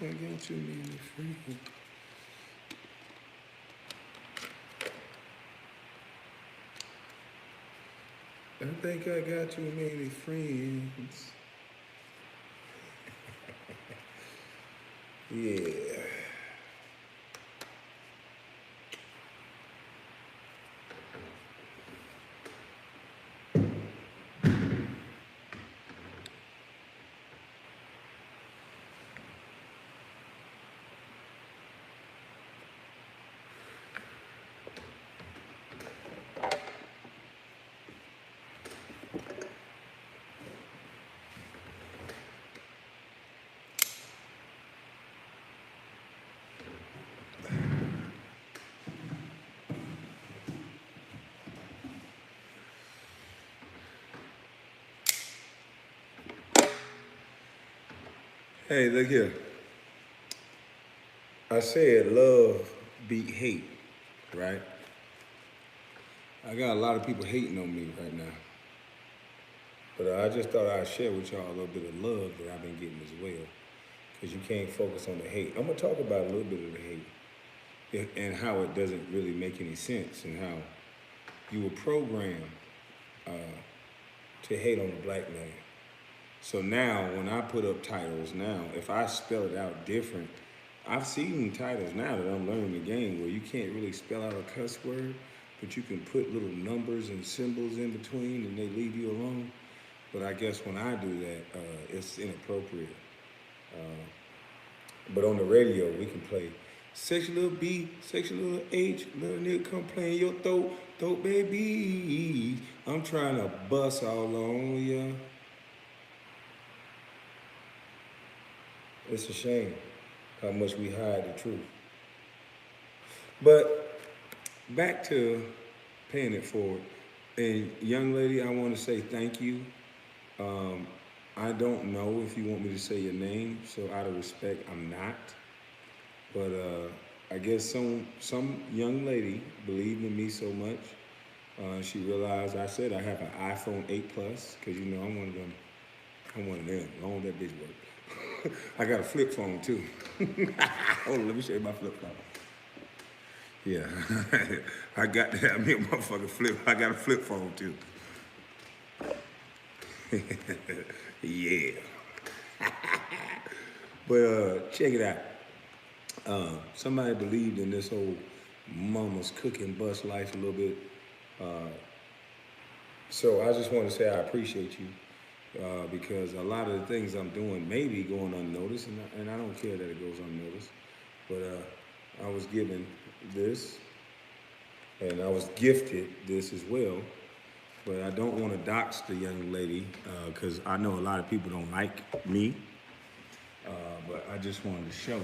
I got too many friends. I think I got too many friends. Yeah. Hey, look here. I said love beat hate, right? I got a lot of people hating on me right now. But I just thought I'd share with y'all a little bit of love that I've been getting as well. Because you can't focus on the hate. I'm going to talk about a little bit of the hate and how it doesn't really make any sense and how you were programmed uh, to hate on a black man. So now, when I put up titles now, if I spell it out different, I've seen titles now that I'm learning the game where you can't really spell out a cuss word, but you can put little numbers and symbols in between and they leave you alone. But I guess when I do that, it's inappropriate. Uh, but on the radio, we can play section little B, section little H, little nigga come playing your throat baby. I'm trying to bust all on ya. It's a shame how much we hide the truth. But back to paying it forward. And young lady, I want to say thank you. Um, I don't know if you want me to say your name, so out of respect, I'm not. But I guess some young lady believed in me so much. She realized I said I have an iPhone 8 Plus, because you know I'm one of them. I'm one of them. Long as that bitch work. I got a flip phone too. Hold on, let me show you my flip phone. Yeah, I got that. I mean, motherfucking flip. I got a flip phone too. Yeah. But check it out. Somebody believed in this whole mama's cooking bus life a little bit. Uh, so I just want to say I appreciate you because a lot of the things I'm doing may be going unnoticed, and I don't care that it goes unnoticed. But I was given this, and I was gifted this as well. But I don't want to dox the young lady because I know a lot of people don't like me. But I just wanted to show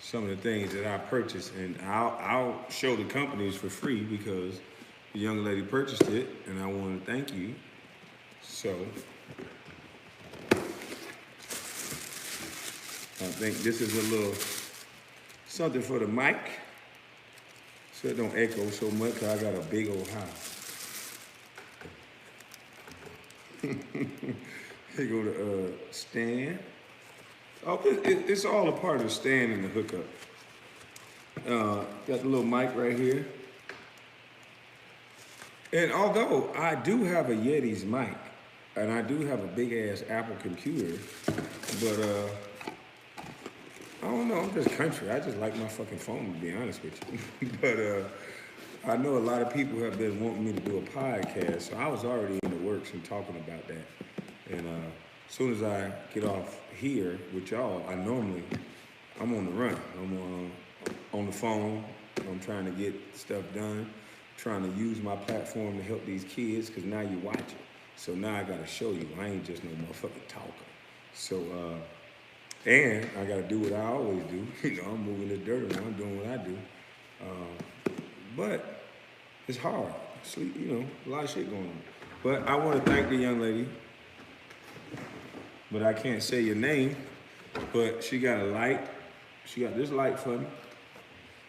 some of the things that I purchased, and I'll show the companies for free because the young lady purchased it, and I want to thank you. So I think this is a little something for the mic, so it don't echo so much. Cause I got a big old house. Here go the stand. Oh, it's all a part of the stand and the hookup. Got the little mic right here. And although I do have a Yeti's mic, and I do have a big ass Apple computer, but I don't know, I'm just country. I just like my fucking phone, to be honest with you. But I know a lot of people have been wanting me to do a podcast, so I was already in the works and talking about that. And as soon as I get off here with y'all, I'm on the run. I'm on the phone. I'm trying to get stuff done, trying to use my platform to help these kids, because now you're watching. So now I got to show you. I ain't just no motherfucking talker. So, and I got to do what I always do. You know, I'm moving this dirt around, doing what I do. But it's hard. Sleep, you know, a lot of shit going on. But I want to thank the young lady. But I can't say your name. But she got a light. She got this light for me,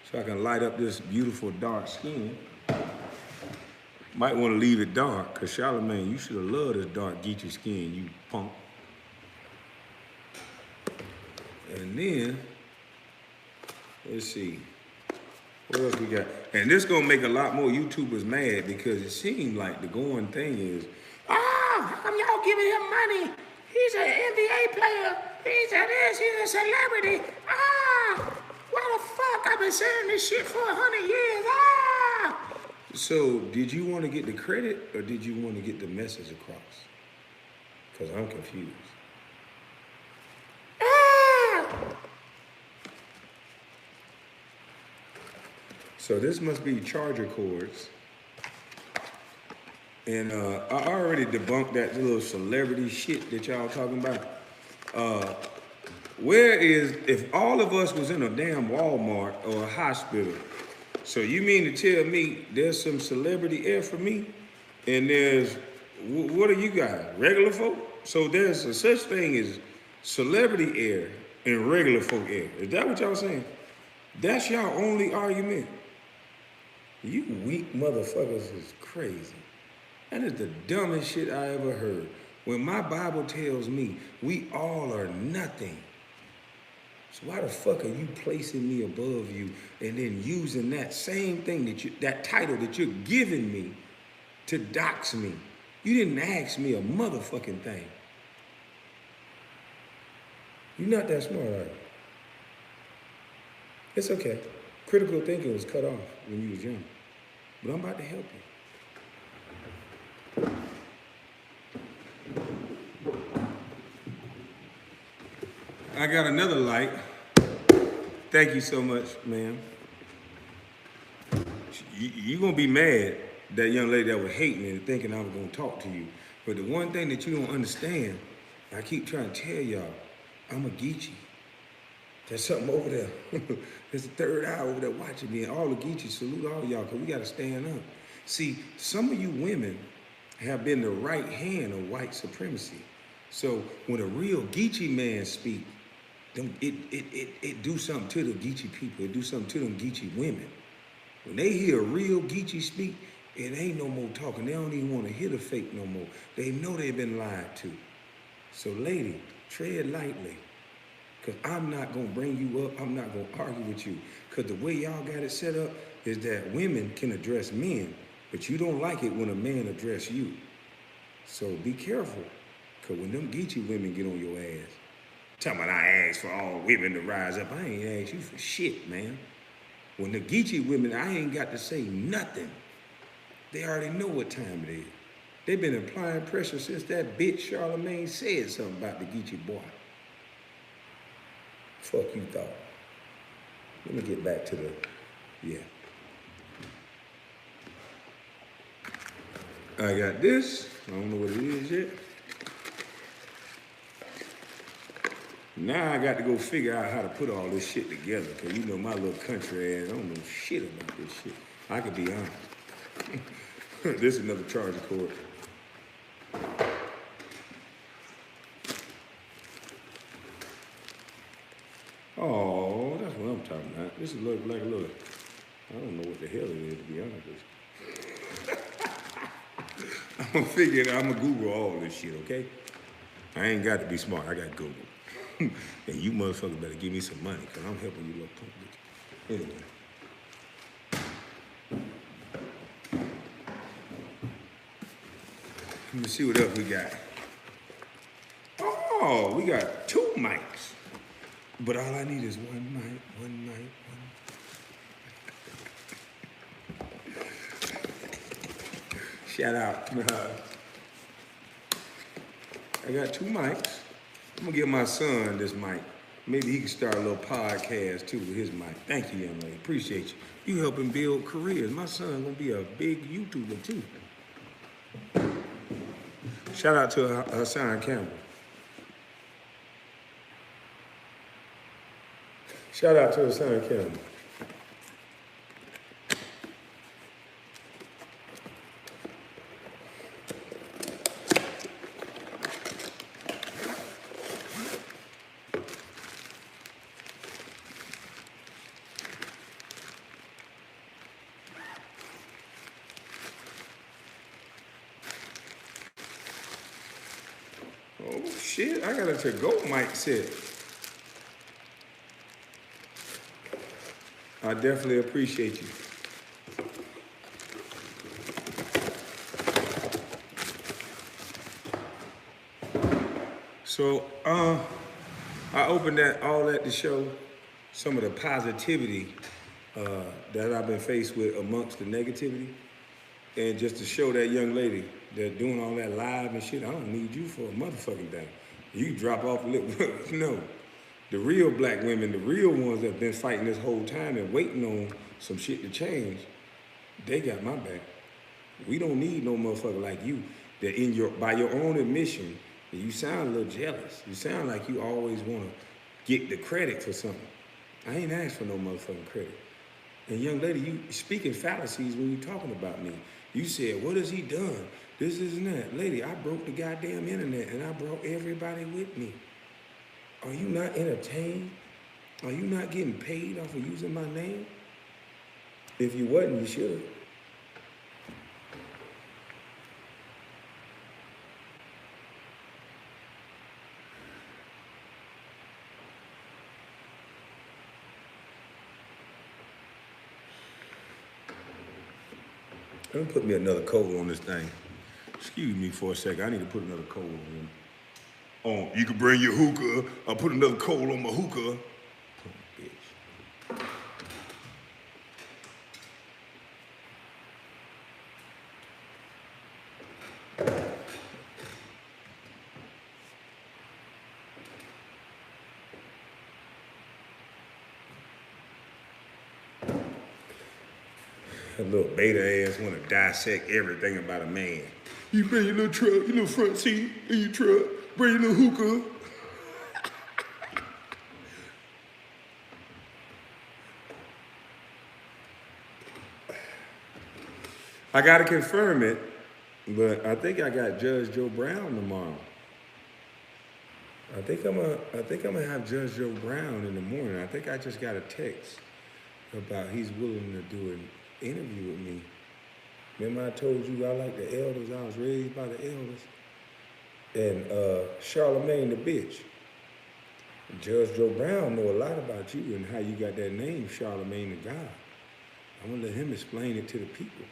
so I can light up this beautiful dark skin. Might want to leave it dark, because Charlamagne, you should have loved this dark Geechee skin, you punk. And then, let's see, what else we got? And this gonna make a lot more YouTubers mad because it seems like the going thing is, how come y'all giving him money? He's an NBA player. He's a this, he's a celebrity. Why the fuck? I've been saying this shit for 100 years. So, did you want to get the credit or did you want to get the message across? Because I'm confused. So this must be charger cords. And I already debunked that little celebrity shit that y'all talking about. If all of us was in a damn Walmart or a hospital, so you mean to tell me there's some celebrity air for me? And what are you guys, regular folk? So there's a such thing as celebrity air and regular folk air. Is that what y'all saying? That's y'all only argument? You weak motherfuckers is crazy. That is the dumbest shit I ever heard. When my Bible tells me we all are nothing. So why the fuck are you placing me above you and then using that same thing that title that you're giving me to dox me? You didn't ask me a motherfucking thing. You're not that smart, are you? It's okay. Critical thinking was cut off when you was young. But I'm about to help you. I got another light. Thank you so much, ma'am. You're going to be mad, that young lady that was hating and thinking I was going to talk to you. But the one thing that you don't understand, I keep trying to tell y'all, I'm a Geechee. There's something over there. There's a third eye over there watching me. And all the Geechees, salute all y'all, because we got to stand up. See, some of you women have been the right hand of white supremacy. So when a real Geechee man speaks, it do something to the Geechee people. It do something to them Geechee women. When they hear a real Geechee speak, it ain't no more talking. They don't even want to hear the fake no more. They know they've been lied to. So lady, tread lightly. Because I'm not going to bring you up. I'm not going to argue with you. Because the way y'all got it set up is that women can address men, but you don't like it when a man address you. So be careful. Because when them Geechee women get on your ass, talking about I asked for all women to rise up, I ain't asked you for shit, man. When the Geechee women, I ain't got to say nothing. They already know what time it is. They've been applying pressure since that bitch Charlemagne said something about the Geechee boy. Fuck you thought. Let me get back to I got this. I don't know what it is yet. Now I got to go figure out how to put all this shit together, because you know my little country ass, I don't know shit about this shit. I could be honest. This is another charger cord. Oh, that's what I'm talking about. This is like a little, I don't know what the hell it is, to be honest with you. I'm gonna figure it out. I'm gonna Google all this shit, okay? I ain't got to be smart. I got Google. And you motherfuckers better give me some money, because I'm helping you little punk bitch. Anyway. Let me see what else we got. Oh, we got 2 mics. But all I need is one mic. Shout out. I got 2 mics. I'm gonna give my son this mic. Maybe he can start a little podcast too with his mic. Thank you, young lady. Appreciate you. You helping build careers. My son gonna be a big YouTuber too. Shout out to Hassan Campbell. Shout out to Hassan Campbell. Oh shit, I got a to-go mic set. I definitely appreciate you. So, I opened all that to show some of the positivity that I've been faced with amongst the negativity, and just to show that young lady that doing all that live and shit. I don't need you for a motherfucking thing. You drop off a little. No, the real black women, the real ones that have been fighting this whole time and waiting on some shit to change, they got my back. We don't need no motherfucker like you that by your own admission, you sound a little jealous. You sound like you always want to get the credit for something. I ain't asked for no motherfucking credit. And young lady, you speaking fallacies when you talking about me. You said, what has he done? This, and that. Lady, I broke the goddamn internet and I brought everybody with me. Are you not entertained? Are you not getting paid off of using my name? If you wasn't, you should. Let me put me another coat on this thing. Excuse me for a second. I need to put another coat on. Oh, you can bring your hookah. I'll put another coal on my hookah. Bitch. A little beta ass want to dissect everything about a man. You bring your little truck, your little front seat in your truck, bring your little hookah. I gotta confirm it, but I think I got Judge Joe Brown tomorrow. I think I'm gonna have Judge Joe Brown in the morning. I think I just got a text about he's willing to do an interview with me. Remember I told you I like the elders, I was raised by the elders. And Charlemagne the bitch. Judge Joe Brown know a lot about you and how you got that name, Charlemagne the God. I'm gonna let him explain it to the people.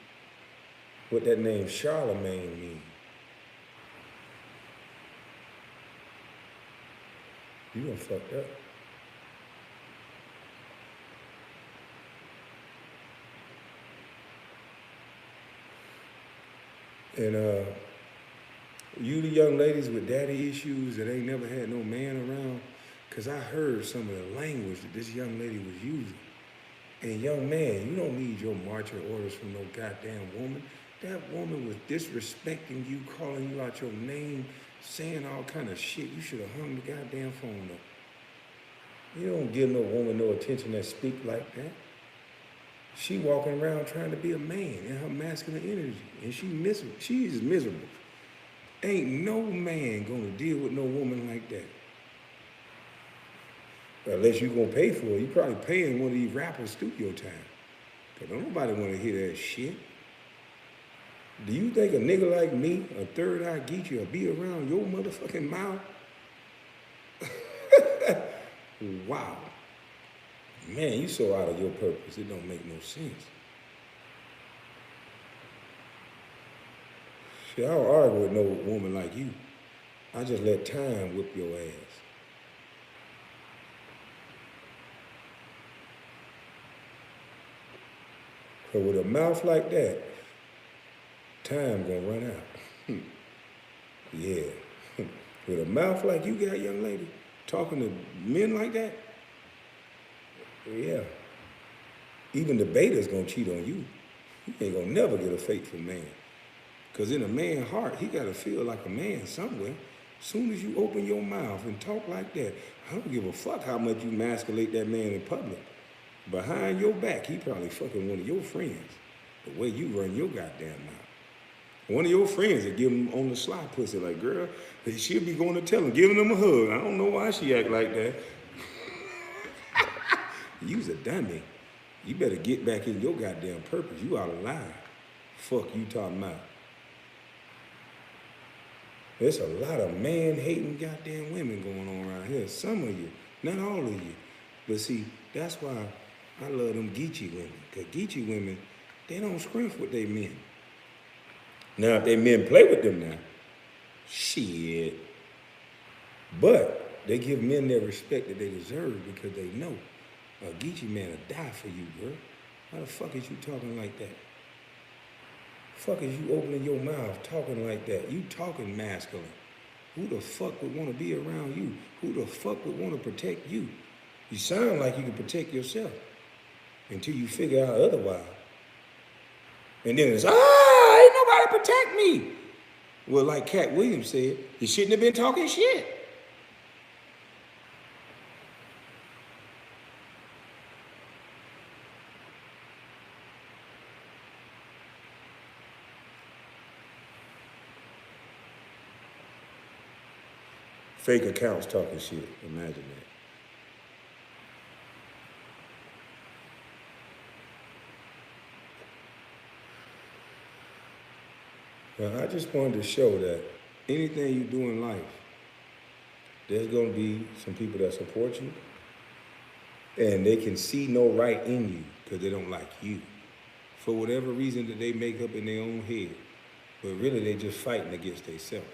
What that name Charlemagne means. You done fucked up. And you the young ladies with daddy issues that ain't never had no man around, cause I heard some of the language that this young lady was using. And young man, you don't need your marching orders from no goddamn woman. That woman was disrespecting you, calling you out your name, saying all kind of shit. You should have hung the goddamn phone up. You don't give no woman no attention that speak like that. She walking around trying to be a man in her masculine energy, and she is miserable. Ain't no man gonna deal with no woman like that. Unless you gonna pay for it. You probably paying one of these rappers studio time. Cause don't nobody wanna hear that shit. Do you think a nigga like me, a third eye Geechee, will be around your motherfucking mouth? Wow. Man, you so out of your purpose, it don't make no sense. See, I don't argue with no woman like you. I just let time whip your ass. But with a mouth like that, time gonna run out. Yeah. With a mouth like you got, young lady, talking to men like that, yeah. Even the beta's gonna cheat on you. You ain't gonna never get a faithful man. Cause in a man's heart, he gotta feel like a man somewhere. Soon as you open your mouth and talk like that, I don't give a fuck how much you masculate that man in public. Behind your back, he probably fucking one of your friends. The way you run your goddamn mouth. One of your friends that give him on the sly pussy, like, girl, she'll be going to tell him, giving him a hug. I don't know why she act like that. You's a dummy. You better get back in your goddamn purpose. You out of line. Fuck you talking about. There's a lot of man-hating goddamn women going on around here. Some of you, not all of you. But see, that's why I love them Geechee women. Because Geechee women, they don't scrimp with their men. Now, if their men play with them now, shit. But they give men their respect that they deserve because they know a Geechee man will die for you, girl. How the fuck is you talking like that? Fuck is you opening your mouth talking like that? You talking masculine. Who the fuck would want to be around you? Who the fuck would want to protect you? You sound like you can protect yourself until you figure out otherwise. And then it's, ain't nobody protect me. Well, like Cat Williams said, you shouldn't have been talking shit. Fake accounts talking shit. Imagine that. Now, I just wanted to show that anything you do in life, there's going to be some people that support you, and they can see no right in you because they don't like you. For whatever reason that they make up in their own head. But really, they just fighting against themselves.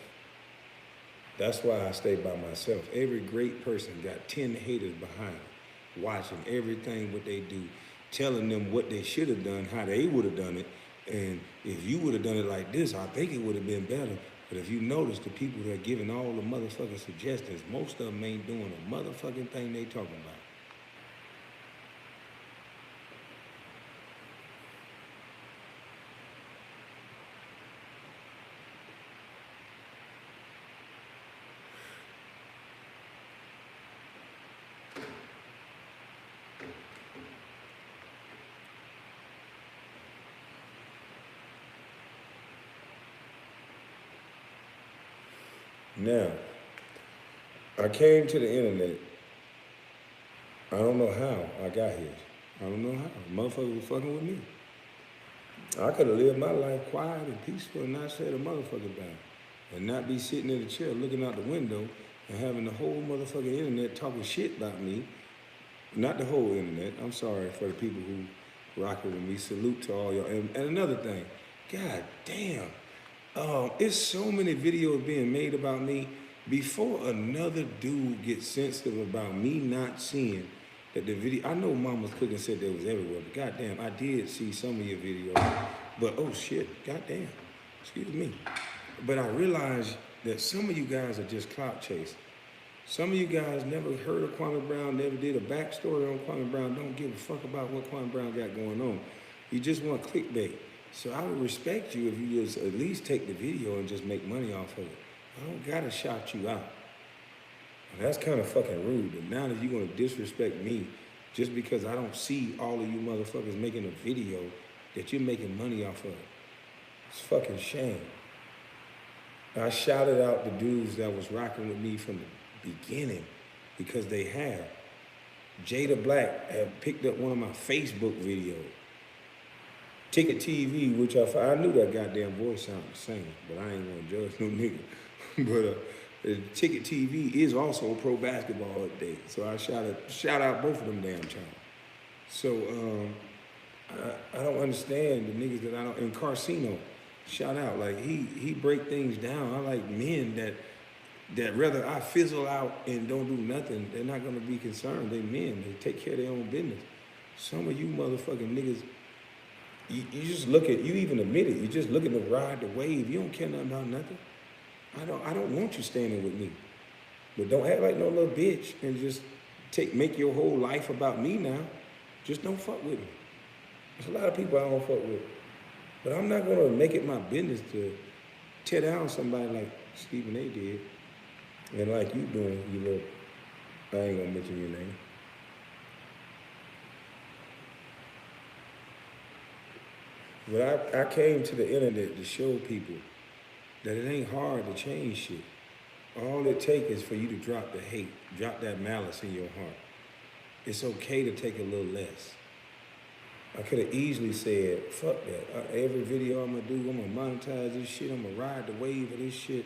That's why I stay by myself. Every great person got 10 haters behind them, watching everything what they do, telling them what they should have done, how they would have done it. And if you would have done it like this, I think it would have been better. But if you notice, the people that are giving all the motherfucking suggestions, most of them ain't doing a motherfucking thing they talking about. Now, I came to the internet. I don't know how I got here. I don't know how. Motherfucker was fucking with me. I could have lived my life quiet and peaceful and not said a motherfucker thing. And not be sitting in the chair looking out the window and having the whole motherfucking internet talking shit about me. Not the whole internet. I'm sorry for the people who rocking with me. Salute to all y'all. And another thing, god damn. It's so many videos being made about me. Before another dude gets sensitive about me not seeing that the video, I know Mama's Cooking said they was everywhere, but goddamn, I did see some of your videos. But oh shit, goddamn, excuse me. But I realized that some of you guys are just clout chasing. Some of you guys never heard of Kwame Brown, never did a backstory on Kwame Brown, don't give a fuck about what Kwame Brown got going on. You just want clickbait. So I would respect you if you just at least take the video and just make money off of it. I don't gotta shout you out. And that's kind of fucking rude. And now that you're gonna disrespect me just because I don't see all of you motherfuckers making a video that you're making money off of. It's fucking shame. I shouted out the dudes that was rocking with me from the beginning because they have. Jada Black had picked up one of my Facebook videos. Ticket TV, which I knew that goddamn voice sounded the same, but I ain't gonna judge no nigga. But Ticket TV is also a pro basketball update, so I shout out both of them damn channels. So I don't understand the niggas that I don't. And Carcino, shout out, like he break things down. I like men that rather I fizzle out and don't do nothing, they're not gonna be concerned. They men, they take care of their own business. Some of you motherfucking niggas. You just look at, you even admit it, you just looking to ride the wave. You don't care nothing about nothing. I don't want you standing with me. But don't act like no little bitch and just make your whole life about me now. Just don't fuck with me. There's a lot of people I don't fuck with. But I'm not gonna make it my business to tear down somebody like Stephen A did. And like you doing, you little, I ain't gonna mention your name. But I came to the internet to show people that it ain't hard to change shit. All it takes is for you to drop the hate, drop that malice in your heart. It's okay to take a little less. I could have easily said, fuck that. Every video I'm gonna do, I'm gonna monetize this shit, I'm gonna ride the wave of this shit.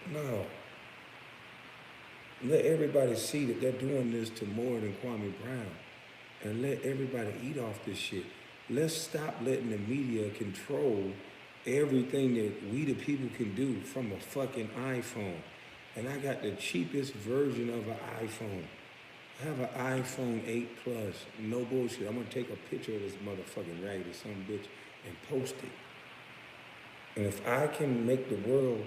No. Let everybody see that they're doing this to more than Kwame Brown. and let everybody eat off this shit. Let's stop letting the media control everything that we the people can do from a fucking iPhone. And I got the cheapest version of an iPhone. I have an iPhone 8 Plus, no bullshit. I'm gonna take a picture of this motherfucking raggedy son bitch and post it. And if I can make the world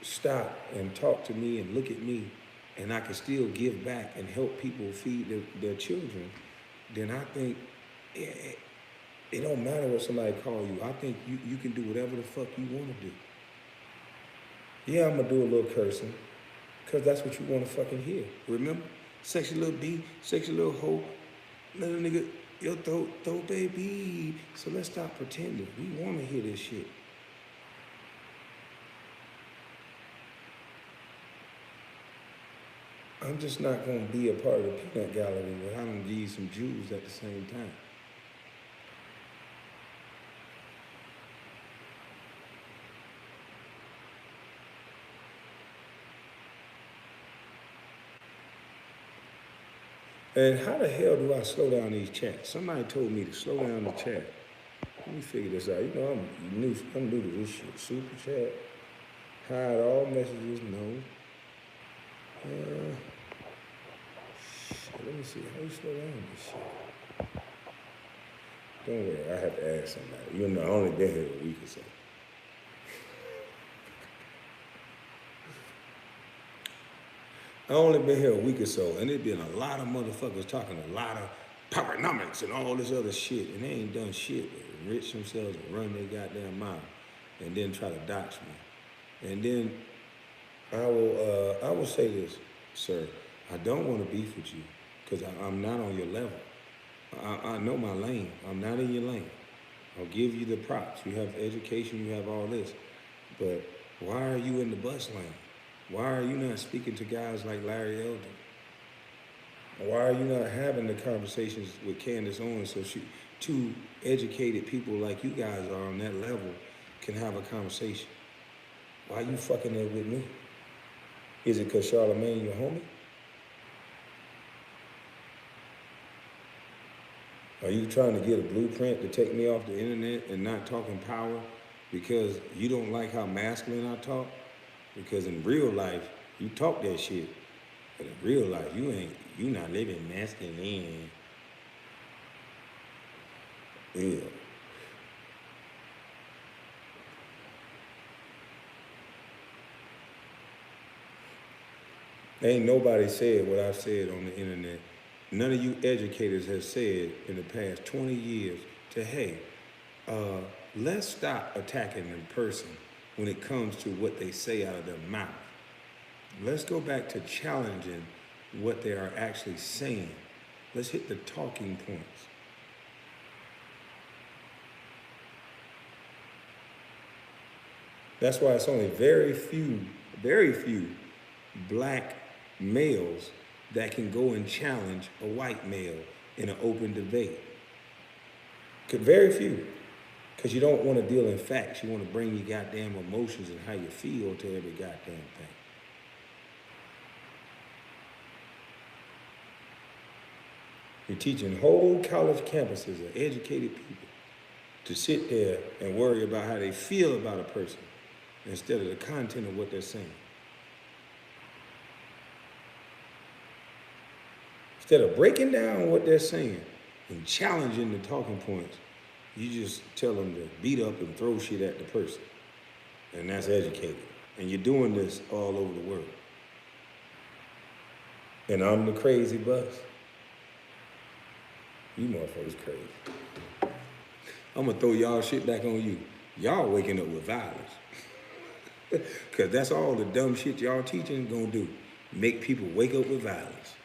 stop and talk to me and look at me, and I can still give back and help people feed their children, then I think it don't matter what somebody call you. I think you can do whatever the fuck you want to do. Yeah, I'm gonna do a little cursing, cause that's what you want to fucking hear. Remember, sexy little B, sexy little hoe, little nigga, your throat baby. So let's stop pretending. We want to hear this shit. I'm just not gonna be a part of the peanut gallery where I don't give you some Jews at the same time. And how the hell do I slow down these chats? Somebody told me to slow down the chat. Let me figure this out. You know, I'm new to this shit. Super chat. Hide all messages. No. Shit, let me see. How you slow down this shit? Don't worry. I have to ask somebody. You know, I only been here a week or so. I only been here a week or so, and there's been a lot of motherfuckers talking a lot of powernomics and all this other shit, and they ain't done shit but enrich themselves and run their goddamn mouth, and then try to dox me. And then I will say this, sir. I don't want to beef with you, because I'm not on your level. I know my lane. I'm not in your lane. I'll give you the props. You have education, you have all this. But why are you in the bus lane? Why are you not speaking to guys like Larry Elder? Why are you not having the conversations with Candace Owens so two educated people like you guys are on that level can have a conversation? Why are you fucking there with me? Is it because Charlamagne your homie? Are you trying to get a blueprint to take me off the internet and not talking power because you don't like how masculine I talk? Because in real life, you talk that shit. But in real life, you not living masculine. Yeah. Ain't nobody said what I've said on the internet. None of you educators have said in the past 20 years to, hey, let's stop attacking in person when it comes to what they say out of their mouth. Let's go back to challenging what they are actually saying. Let's hit the talking points. That's why it's only very few black males that can go and challenge a white male in an open debate. Very few. Because you don't want to deal in facts. You want to bring your goddamn emotions and how you feel to every goddamn thing. You're teaching whole college campuses of educated people to sit there and worry about how they feel about a person instead of the content of what they're saying. Instead of breaking down what they're saying and challenging the talking points, you just tell them to beat up and throw shit at the person. And that's educated. And you're doing this all over the world. And I'm the crazy bus. You motherfuckers crazy. I'm gonna throw y'all shit back on you. Y'all waking up with violence. Cause that's all the dumb shit y'all teaching gonna do. Make people wake up with violence.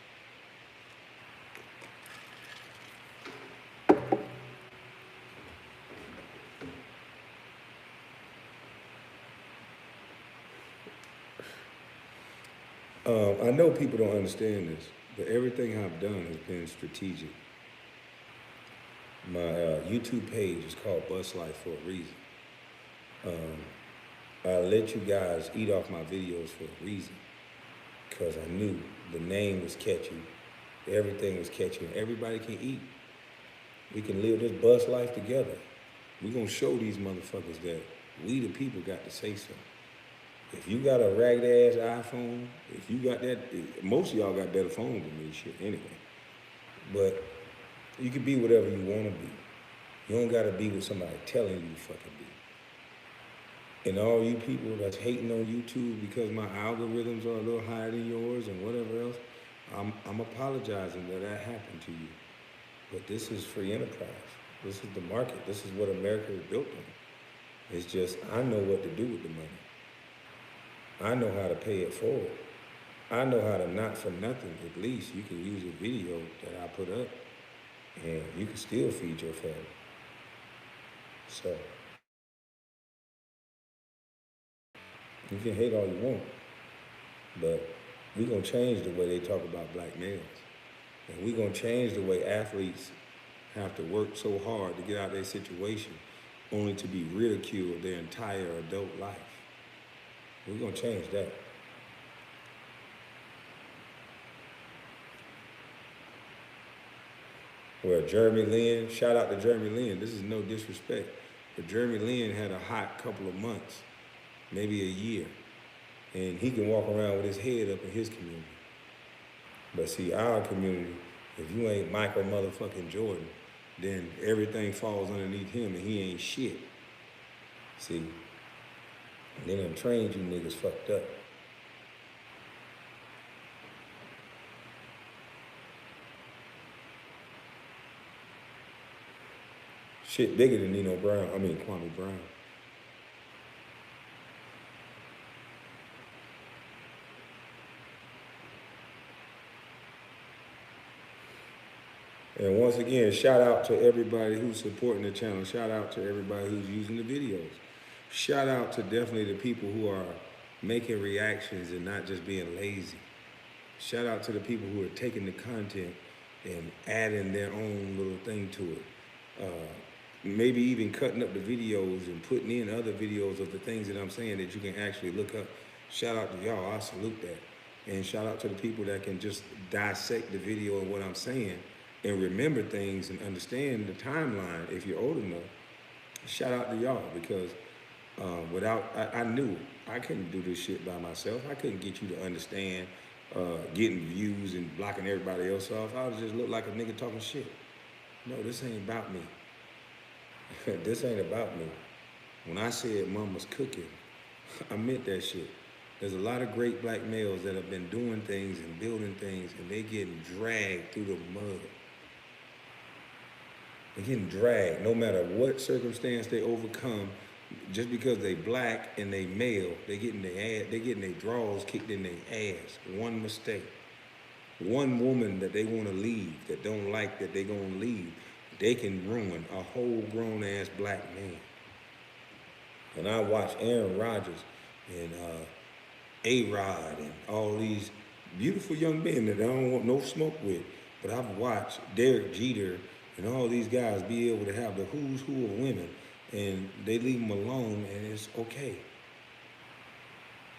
I know people don't understand this, but everything I've done has been strategic. My YouTube page is called Bus Life for a reason. I let you guys eat off my videos for a reason, because I knew the name was catchy Everything was catching. Everybody can eat. We can live this bus life together. We're going to show these motherfuckers that we the people got to say so. If you got a ragged ass iPhone, if you got that, most of y'all got better phones than me, shit, anyway. But you can be whatever you want to be. You don't got to be what somebody telling you to fucking be. And all you people that's hating on YouTube because my algorithms are a little higher than yours and whatever else, I'm apologizing that happened to you. But this is free enterprise. This is the market. This is what America is built on. It's just, I know what to do with the money. I know how to pay it forward. I know how to not for nothing, at least you can use a video that I put up and you can still feed your family. So, you can hate all you want, but we're going to change the way they talk about black males. And we're going to change the way athletes have to work so hard to get out of their situation only to be ridiculed their entire adult life. We're going to change that. Well, Jeremy Lin, shout out to Jeremy Lin. This is no disrespect, but Jeremy Lin had a hot couple of months, maybe a year, and he can walk around with his head up in his community. But see, our community, if you ain't Michael motherfucking Jordan, then everything falls underneath him and he ain't shit. See, and they done trained you niggas fucked up. Shit bigger than Kwame Brown. And once again, shout out to everybody who's supporting the channel. Shout out to everybody who's using the videos. Shout out to definitely the people who are making reactions and not just being lazy. Shout out to the people who are taking the content and adding their own little thing to it. Maybe even cutting up the videos and putting in other videos of the things that I'm saying that you can actually look up. Shout out to y'all, I salute that. And shout out to the people that can just dissect the video and what I'm saying and remember things and understand the timeline if you're old enough. Shout out to y'all because I knew I couldn't do this shit by myself. I couldn't get you to understand getting views and blocking everybody else off. I would just look like a nigga talking shit. No, this ain't about me. This ain't about me. When I said mama's cooking, I meant that shit. There's a lot of great black males that have been doing things and building things and they getting dragged through the mud. They're getting dragged no matter what circumstance they overcome. Just because they black and they male, they getting their drawers kicked in their ass. One mistake. One woman that they want to leave, that don't like that they gonna leave, they can ruin a whole grown-ass black man. And I watch Aaron Rodgers and A-Rod and all these beautiful young men that I don't want no smoke with, but I've watched Derek Jeter and all these guys be able to have the who's who of women, and they leave them alone, and it's okay.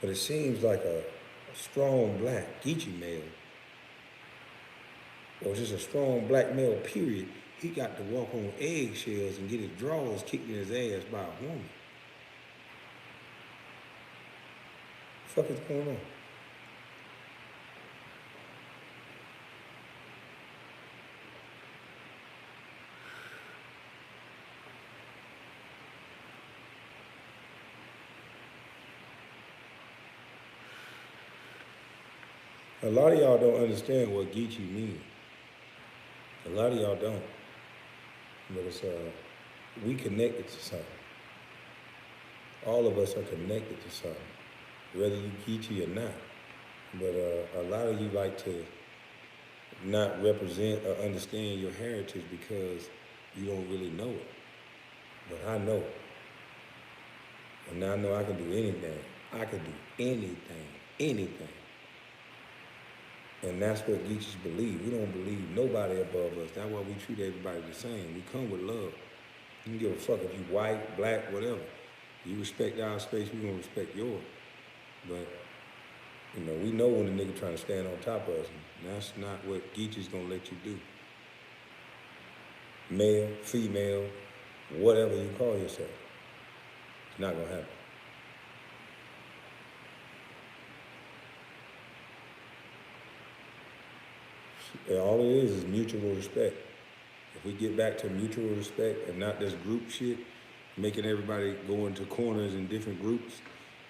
But it seems like a strong black Geechee male, or just a strong black male, period, he got to walk on eggshells and get his drawers kicked in his ass by a woman. What the fuck is going on? A lot of y'all don't understand what Geechee means. A lot of y'all don't. But it's, we connected to something. All of us are connected to something, whether you Geechee or not. But a lot of you like to not represent or understand your heritage because you don't really know it. But I know it. And I know I can do anything. I can do anything, anything. And that's what Geechees believe. We don't believe nobody above us. That's why we treat everybody the same. We come with love. You don't give a fuck if you white, black, whatever. You respect our space, we gonna respect yours. But You know, we know when a nigga trying to stand on top of us, and that's not what Geechee's gonna let you do. Male, female, whatever you call yourself. It's not gonna happen. And all it is mutual respect. If we get back to mutual respect and not this group shit, making everybody go into corners in different groups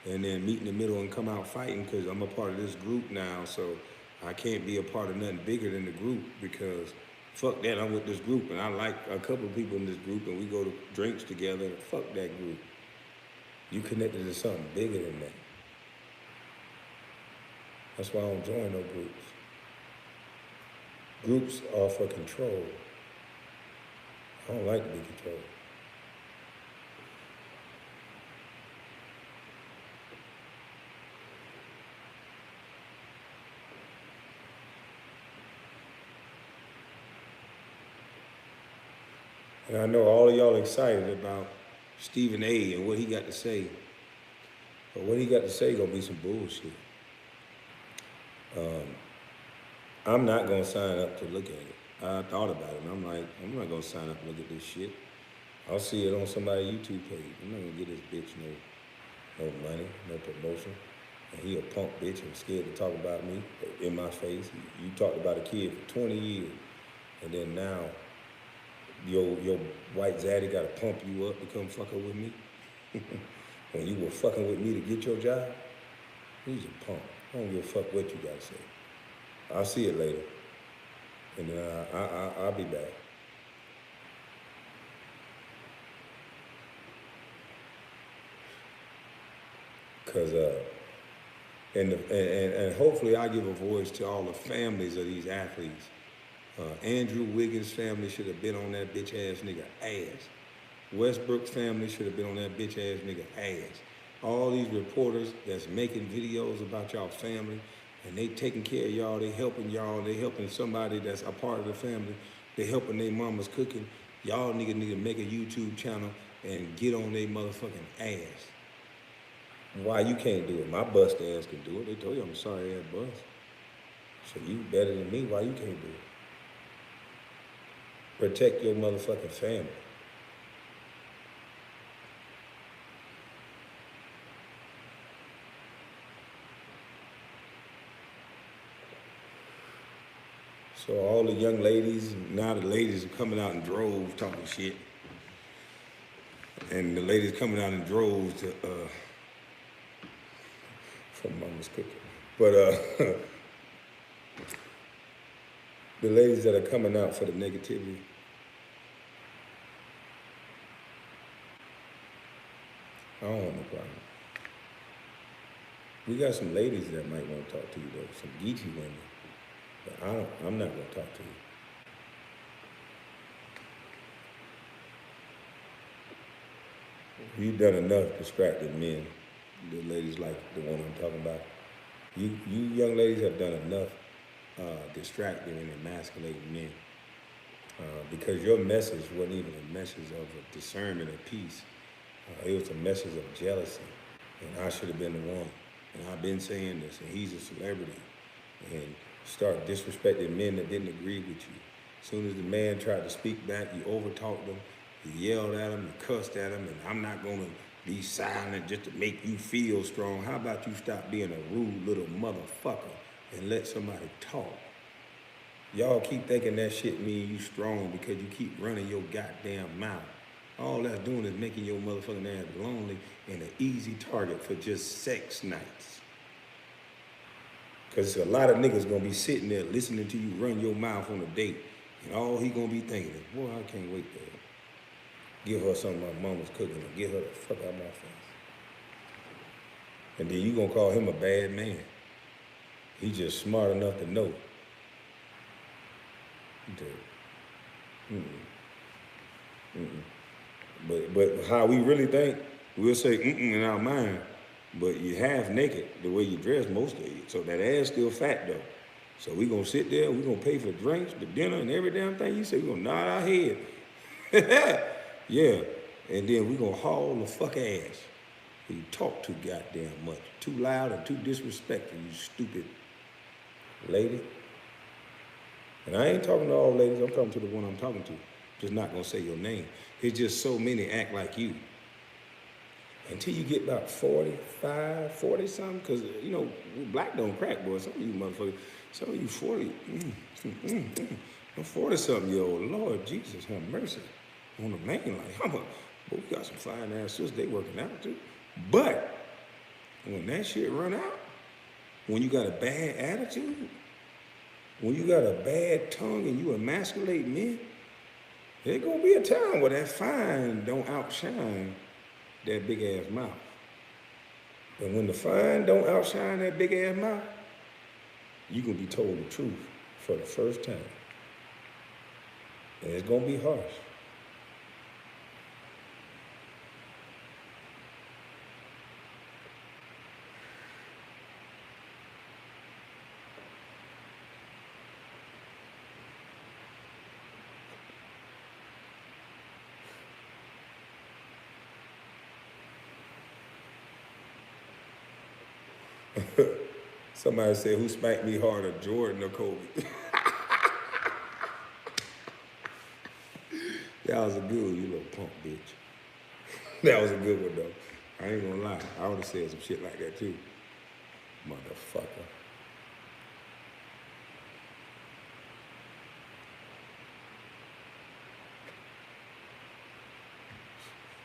and then meet in the middle and come out fighting because I'm a part of this group now, so I can't be a part of nothing bigger than the group because fuck that, I'm with this group and I like a couple of people in this group and we go to drinks together and fuck that group. You connected to something bigger than that. That's why I don't join no groups. Groups are for control. I don't like to be controlled. And I know all of y'all excited about Stephen A. and what he got to say. But what he got to say gonna be some bullshit. I'm not gonna sign up to look at it. I thought about it and I'm like, I'm not gonna sign up and look at this shit. I'll see it on somebody's YouTube page. I'm not gonna get this bitch no money, no promotion. And he a punk bitch and scared to talk about me in my face. You talked about a kid for 20 years and then now your white zaddy gotta pump you up to come fucking with me? When you were fucking with me to get your job? He's a punk. I don't give a fuck what you gotta say. I'll see it later. And then I'll be back. Cause and hopefully I give a voice to all the families of these athletes. Andrew Wiggins' family should have been on that bitch ass nigga ass. Westbrook's family should have been on that bitch ass nigga ass. All these reporters that's making videos about y'all family and they taking care of y'all, they helping somebody that's a part of the family, they helping their mamas cooking. Y'all niggas need to make a YouTube channel and get on their motherfucking ass. Why you can't do it? My bust ass can do it. They told you I'm a sorry ass bust. So you better than me, why you can't do it? Protect your motherfucking family. So all the young ladies, now the ladies are coming out in droves talking shit. And the ladies coming out in droves to, from mama's cooking. But the ladies that are coming out for the negativity, I don't want no problem. We got some ladies that might want to talk to you though, some geeky women. But I'm not gonna talk to you. You've done enough distracting men, the ladies like the one I'm talking about. You young ladies have done enough distracting and emasculating men. Because your message wasn't even a message of discernment or peace. It was a message of jealousy. And I should have been the one. And I've been saying this, and he's a celebrity. And start disrespecting men that didn't agree with you. As soon as the man tried to speak back, you overtalked them, you yelled at him, you cussed at him, and I'm not gonna be silent just to make you feel strong. How about you stop being a rude little motherfucker and let somebody talk? Y'all keep thinking that shit mean you strong because you keep running your goddamn mouth. All that's doing is making your motherfucking ass lonely and an easy target for just sex nights. Because a lot of niggas gonna be sitting there listening to you run your mouth on a date, and all he gonna be thinking is, boy, I can't wait to give her something my mama's cooking or get her the fuck out my face. And then you gonna call him a bad man. He just smart enough to know. But how we really think, we'll say in our mind. But you half naked the way you dress most of you. So that ass still fat though. So we gonna sit there, we gonna pay for drinks, the dinner, and every damn thing you say, we gonna nod our head. Yeah. And then we gonna haul the fuck ass. You talk too goddamn much. Too loud and too disrespectful, you stupid lady. And I ain't talking to all ladies, I'm talking to the one I'm talking to. Just not gonna say your name. It's just so many act like you. Until you get about 45, 40 something, because, you know, black don't crack, boy. Some of you motherfuckers, some of you 40, I'm 40 something year old. Lord Jesus, have mercy on the man. Like, how much? Boy, we got some fine ass sisters, they working out too. But when that shit run out, when you got a bad attitude, when you got a bad tongue and you emasculate men, there's gonna be a time where that fine don't outshine that big ass mouth. And when the fine don't outshine that big ass mouth, you gonna be told the truth for the first time. And it's gonna be harsh. Somebody said, who spanked me harder, Jordan or Kobe? That was a good one, you little punk bitch. That was a good one, though. I ain't gonna lie. I would have said some shit like that, too. Motherfucker.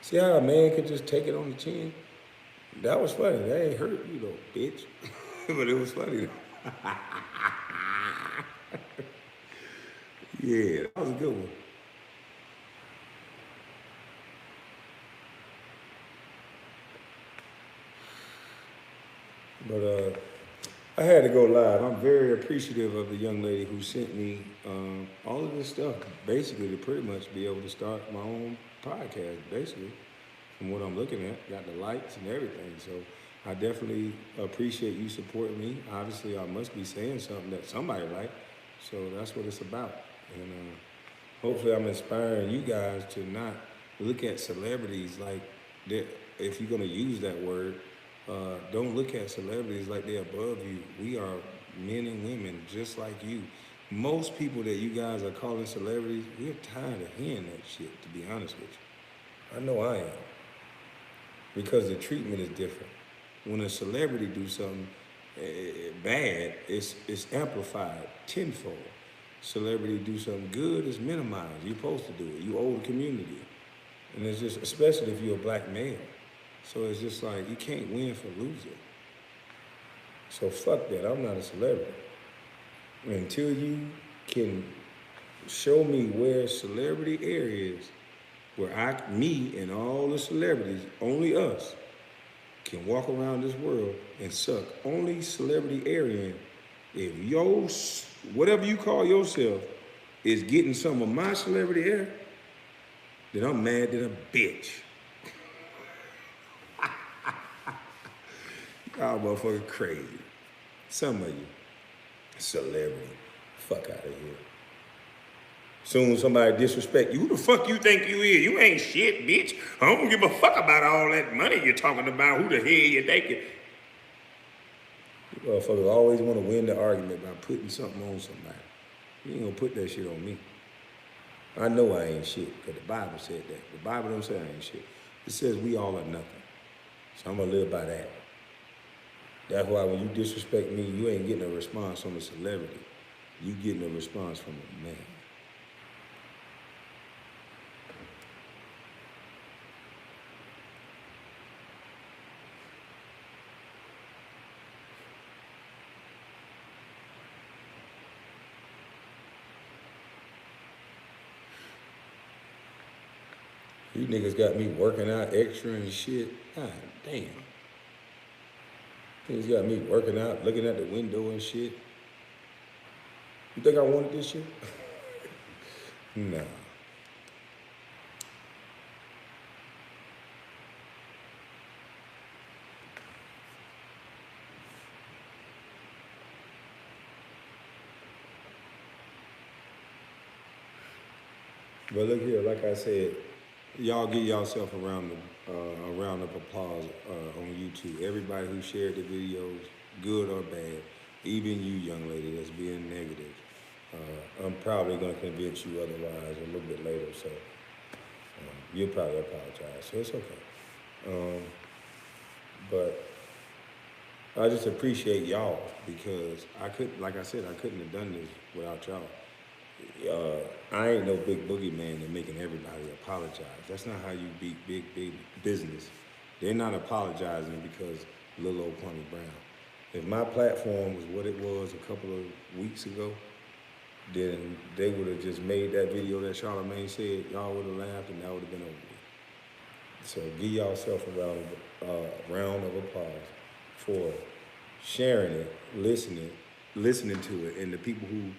See how a man could just take it on the chin? That was funny. That ain't hurt you, though, bitch. But it was funny, though. Yeah, that was a good one. But I had to go live. I'm very appreciative of the young lady who sent me all of this stuff, basically to pretty much be able to start my own podcast, basically, from what I'm looking at. Got the lights and everything. So I definitely appreciate you supporting me. Obviously, I must be saying something that somebody liked. So that's what it's about. And hopefully I'm inspiring you guys to not look at celebrities like that. If you're going to use that word, don't look at celebrities like they're above you. We are men and women just like you. Most people that you guys are calling celebrities, we're tired of hearing that shit, to be honest with you. I know I am. Because the treatment is different. When a celebrity do something bad, it's amplified tenfold. Celebrity do something good, it's minimized. You're supposed to do it. You owe the community. And it's just, especially if you're a black male. So it's just like, you can't win for losing. So fuck that, I'm not a celebrity. Until you can show me where celebrity areas, where me and all the celebrities, only us, can walk around this world and suck only celebrity area. If your, whatever you call yourself, is getting some of my celebrity air, then I'm mad than a bitch. Y'all motherfucking crazy. Some of you, celebrity, fuck out of here. Soon somebody disrespect you. Who the fuck you think you is? You ain't shit, bitch. I don't give a fuck about all that money you're talking about. Who the hell you thinking? You motherfuckers always want to win the argument by putting something on somebody. You ain't gonna put that shit on me. I know I ain't shit, because the Bible said that. The Bible don't say I ain't shit. It says we all are nothing. So I'm gonna live by that. That's why when you disrespect me, you ain't getting a response from a celebrity. You getting a response from a man. You niggas got me working out extra and shit. God damn. Niggas got me working out, looking at the window and shit. You think I wanted this shit? Nah. But look here, like I said, Y'all give yourself a round of applause on YouTube. Everybody who shared the videos, good or bad, even you, young lady, that's being negative. I'm probably going to convince you otherwise a little bit later, so you'll probably apologize. So it's okay. Um, but I just appreciate y'all because I could, like I said, I couldn't have done this without y'all. I ain't no big boogeyman that making everybody apologize. That's not how you beat big business. They're not apologizing because little old Kwame Brown. If my platform was what it was a couple of weeks ago, then they would have just made that video that Charlamagne said. Y'all would have laughed and that would have been over with. So give yourself round of applause for sharing it, listening to it, and the people who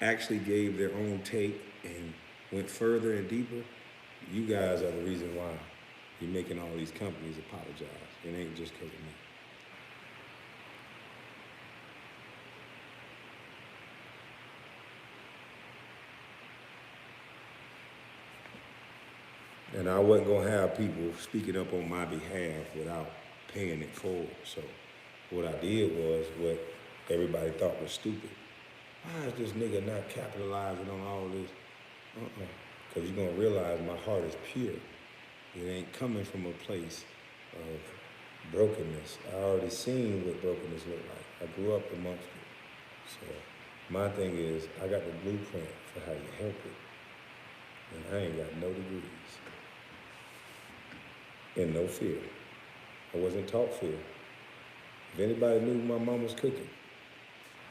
actually gave their own take and went further and deeper. You guys are the reason why you're making all these companies apologize. It ain't just because of me. And I wasn't gonna have people speaking up on my behalf without paying it forward. So what I did was what everybody thought was stupid. Why is this nigga not capitalizing on all this? Because you're gonna realize my heart is pure. It ain't coming from a place of brokenness. I already seen what brokenness looked like. I grew up amongst it. So my thing is, I got the blueprint for how you help it. And I ain't got no degrees. And no fear. I wasn't taught fear. If anybody knew my mom was cooking,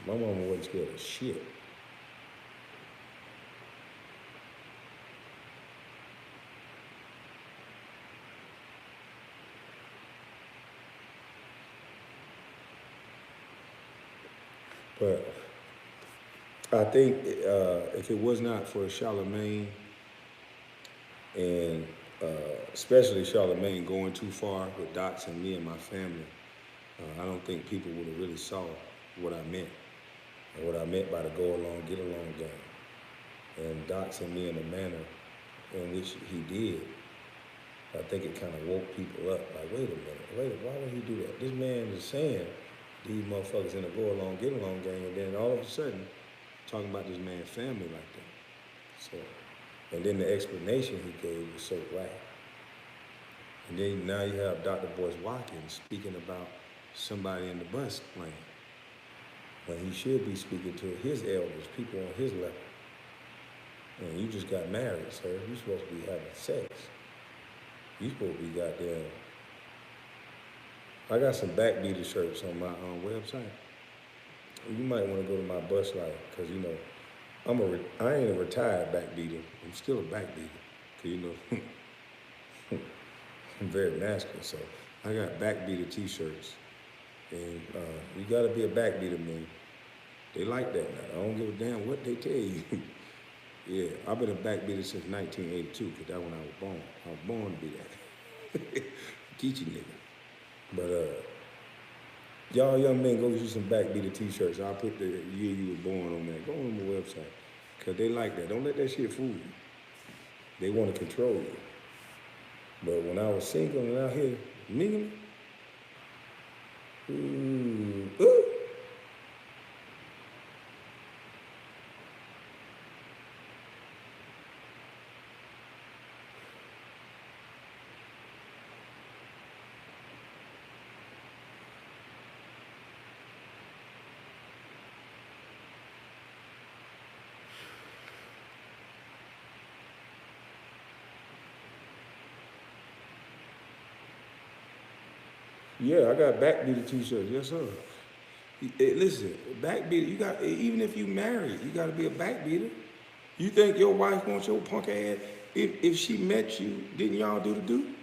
my mama wasn't scared of shit. But I think if it was not for Charlamagne and especially Charlamagne going too far with doxing me and my family, I don't think people would have really saw what I meant. And what I meant by the go along, get along game. And doxing me in the manner in which he did, I think it kind of woke people up. Like, wait a minute, why would he do that? This man is saying these motherfuckers in the go along, get along gang, and then all of a sudden, talking about this man's family like that. So, and then the explanation he gave was so whack. And then now you have Dr. Boyce Watkins speaking about somebody in the bus lane, when he should be speaking to his elders, people on his level. And you just got married, sir. You're supposed to be having sex. You supposed to be goddamn. I got some backbeater shirts on my website. You might want to go to my bus life, because you know, I ain't a retired backbeater. I'm still a backbeater, because you know, I'm very masculine. So I got backbeater t-shirts. And you gotta be a backbeater, man. They like that now. I don't give a damn what they tell you. Yeah, I've been a backbeater since 1982, because that's when I was born. I was born to be that. Geechee nigga. But y'all young men, go get you some backbeater t-shirts. I'll put the year you were born on there. Go on my website, because they like that. Don't let that shit fool you. They want to control you. But when I was single and out here mingling, ooh. Yeah, I got backbeater t-shirts. Yes, sir. Listen, backbeater. You got, even if you married, you got to be a backbeater. You think your wife wants your punk ass? If she met you, didn't y'all do the do?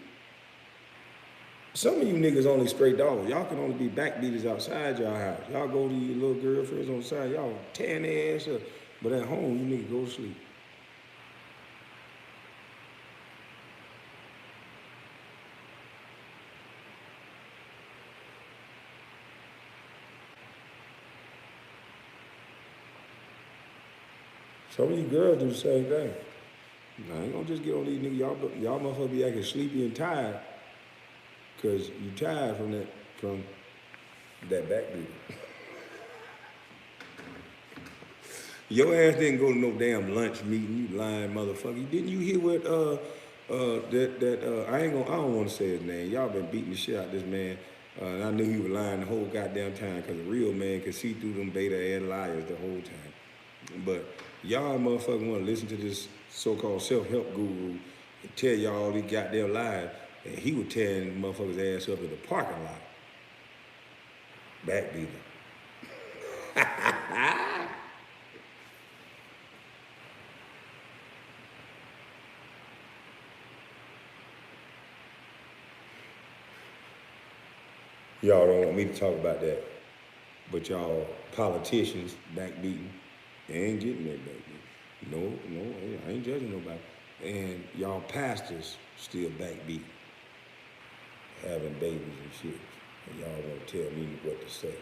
Some of you niggas only straight dogs. Y'all can only be backbeaters outside y'all house. Y'all go to your little girlfriends on the side. Y'all tearing their ass up. But at home, you niggas go to sleep. Some of you girls do the same thing. I ain't gonna just get on these niggas. Y'all motherfuckers be acting sleepy and tired, cause you tired from that back beating. Your ass didn't go to no damn lunch meeting, you lying motherfucker. Didn't you hear what I don't wanna say his name. Y'all been beating the shit out of this man. And I knew he was lying the whole goddamn time, cause a real man could see through them beta ass liars the whole time. But y'all motherfuckers wanna listen to this so-called self-help guru and tell y'all all these goddamn lies, and he was tearing motherfuckers ass up in the parking lot. Back beating. Y'all don't want me to talk about that, but y'all politicians backbeating, they ain't getting that backbeat. No, I ain't judging nobody. And y'all pastors still backbeating, having babies and shit. And y'all want to tell me what to say.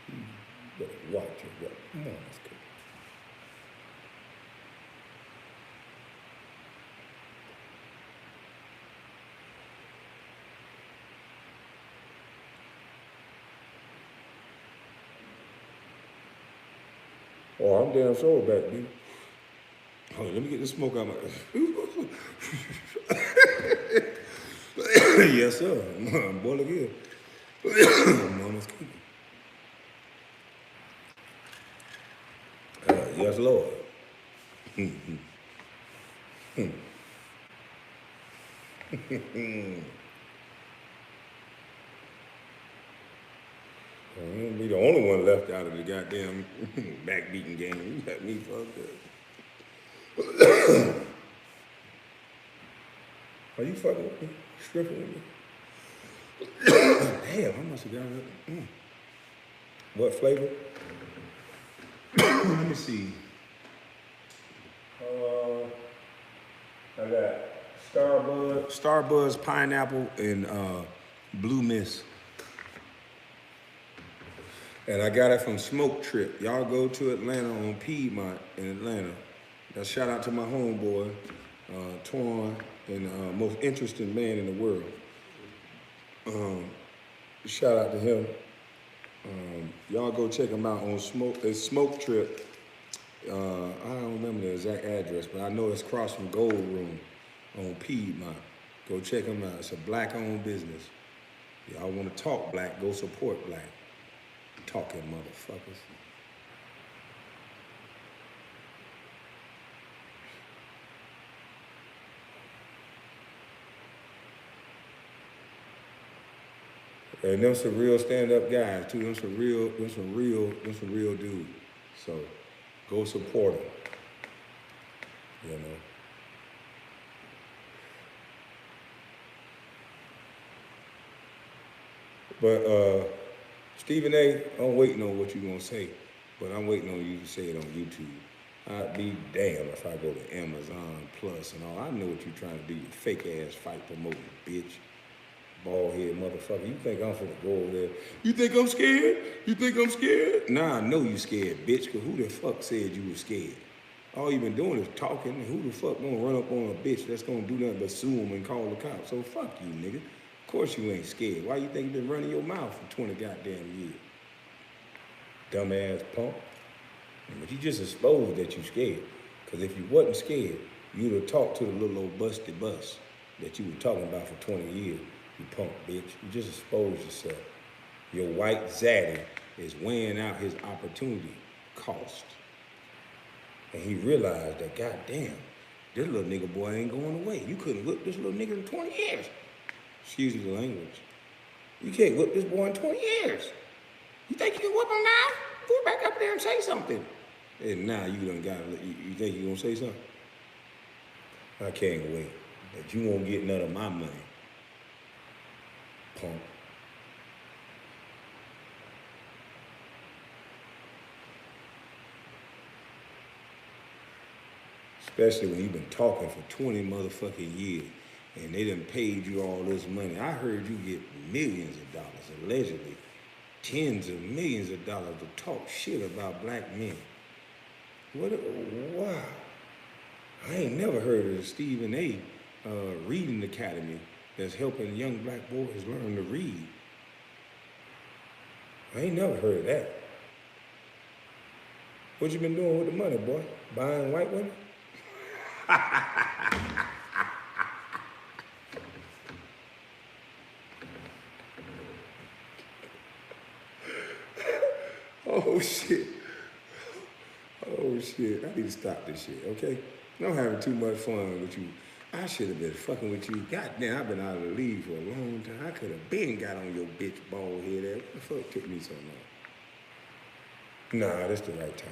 You better watch your what. Come on, let's go. Oh, I'm damn sure back, dude. Hold on, let me get this smoke out my. Yes, sir. Boy, look here. Mama's cooking. Yes, Lord. I ain't be the only one left out of the goddamn backbeating game. You got me fucked up. Are you fucking with me? Stripping with me? Damn, I must have got it. What flavor? Let me see. I got Starbuzz pineapple and Blue Mist. And I got it from Smoke Trip. Y'all go to Atlanta on Piedmont in Atlanta. Now shout out to my homeboy, Twan, and most interesting man in the world. Shout out to him. Y'all go check him out on Smoke Trip. I don't remember the exact address, but I know it's across from Gold Room on Piedmont. Go check him out. It's a black-owned business. Y'all want to talk black, go support black. Talking motherfuckers. And them some real stand-up guys too. Them some real dudes. So go support them. You know. But Stephen A, I'm waiting on what you're gonna say, but I'm waiting on you to say it on YouTube. I'd be damned if I go to Amazon Plus and all. I know what you're trying to do, you fake ass fight promoting, bitch. Bald head motherfucker. You think I'm finna go over there? You think I'm scared? You think I'm scared? Nah, I know you scared, bitch, cause who the fuck said you was scared? All you been doing is talking. Who the fuck gonna run up on a bitch that's gonna do nothing but sue him and call the cops? So fuck you, nigga. Of course you ain't scared. Why you think you been running your mouth for 20 goddamn years? Dumbass punk. But you just exposed that you scared. Cause if you wasn't scared, you'd have talked to the little old busted bus that you were talking about for 20 years. You punk bitch. You just exposed yourself. Your white zaddy is weighing out his opportunity cost. And he realized that, goddamn, this little nigga boy ain't going away. You couldn't whip this little nigga in 20 years. Excuse the language. You can't whip this boy in 20 years. You think you can whip him now? Go back up there and say something. And now you done got it. You think you gonna say something? I can't wait. But you won't get none of my money. Punk. Especially when you've been talking for 20 motherfucking years and they done paid you all this money. I heard you get millions of dollars, allegedly, tens of millions of dollars to talk shit about black men. Wow. I ain't never heard of the Stephen A. Reading Academy that's helping young black boys learn to read. I ain't never heard of that. What you been doing with the money, boy? Buying white women? Oh shit. Oh shit. I need to stop this shit, okay? I'm having too much fun with you. I should have been fucking with you. Goddamn, I've been out of the league for a long time. I could have been got on your bitch bald head ass. What the fuck took me so long? Nah, that's the right time.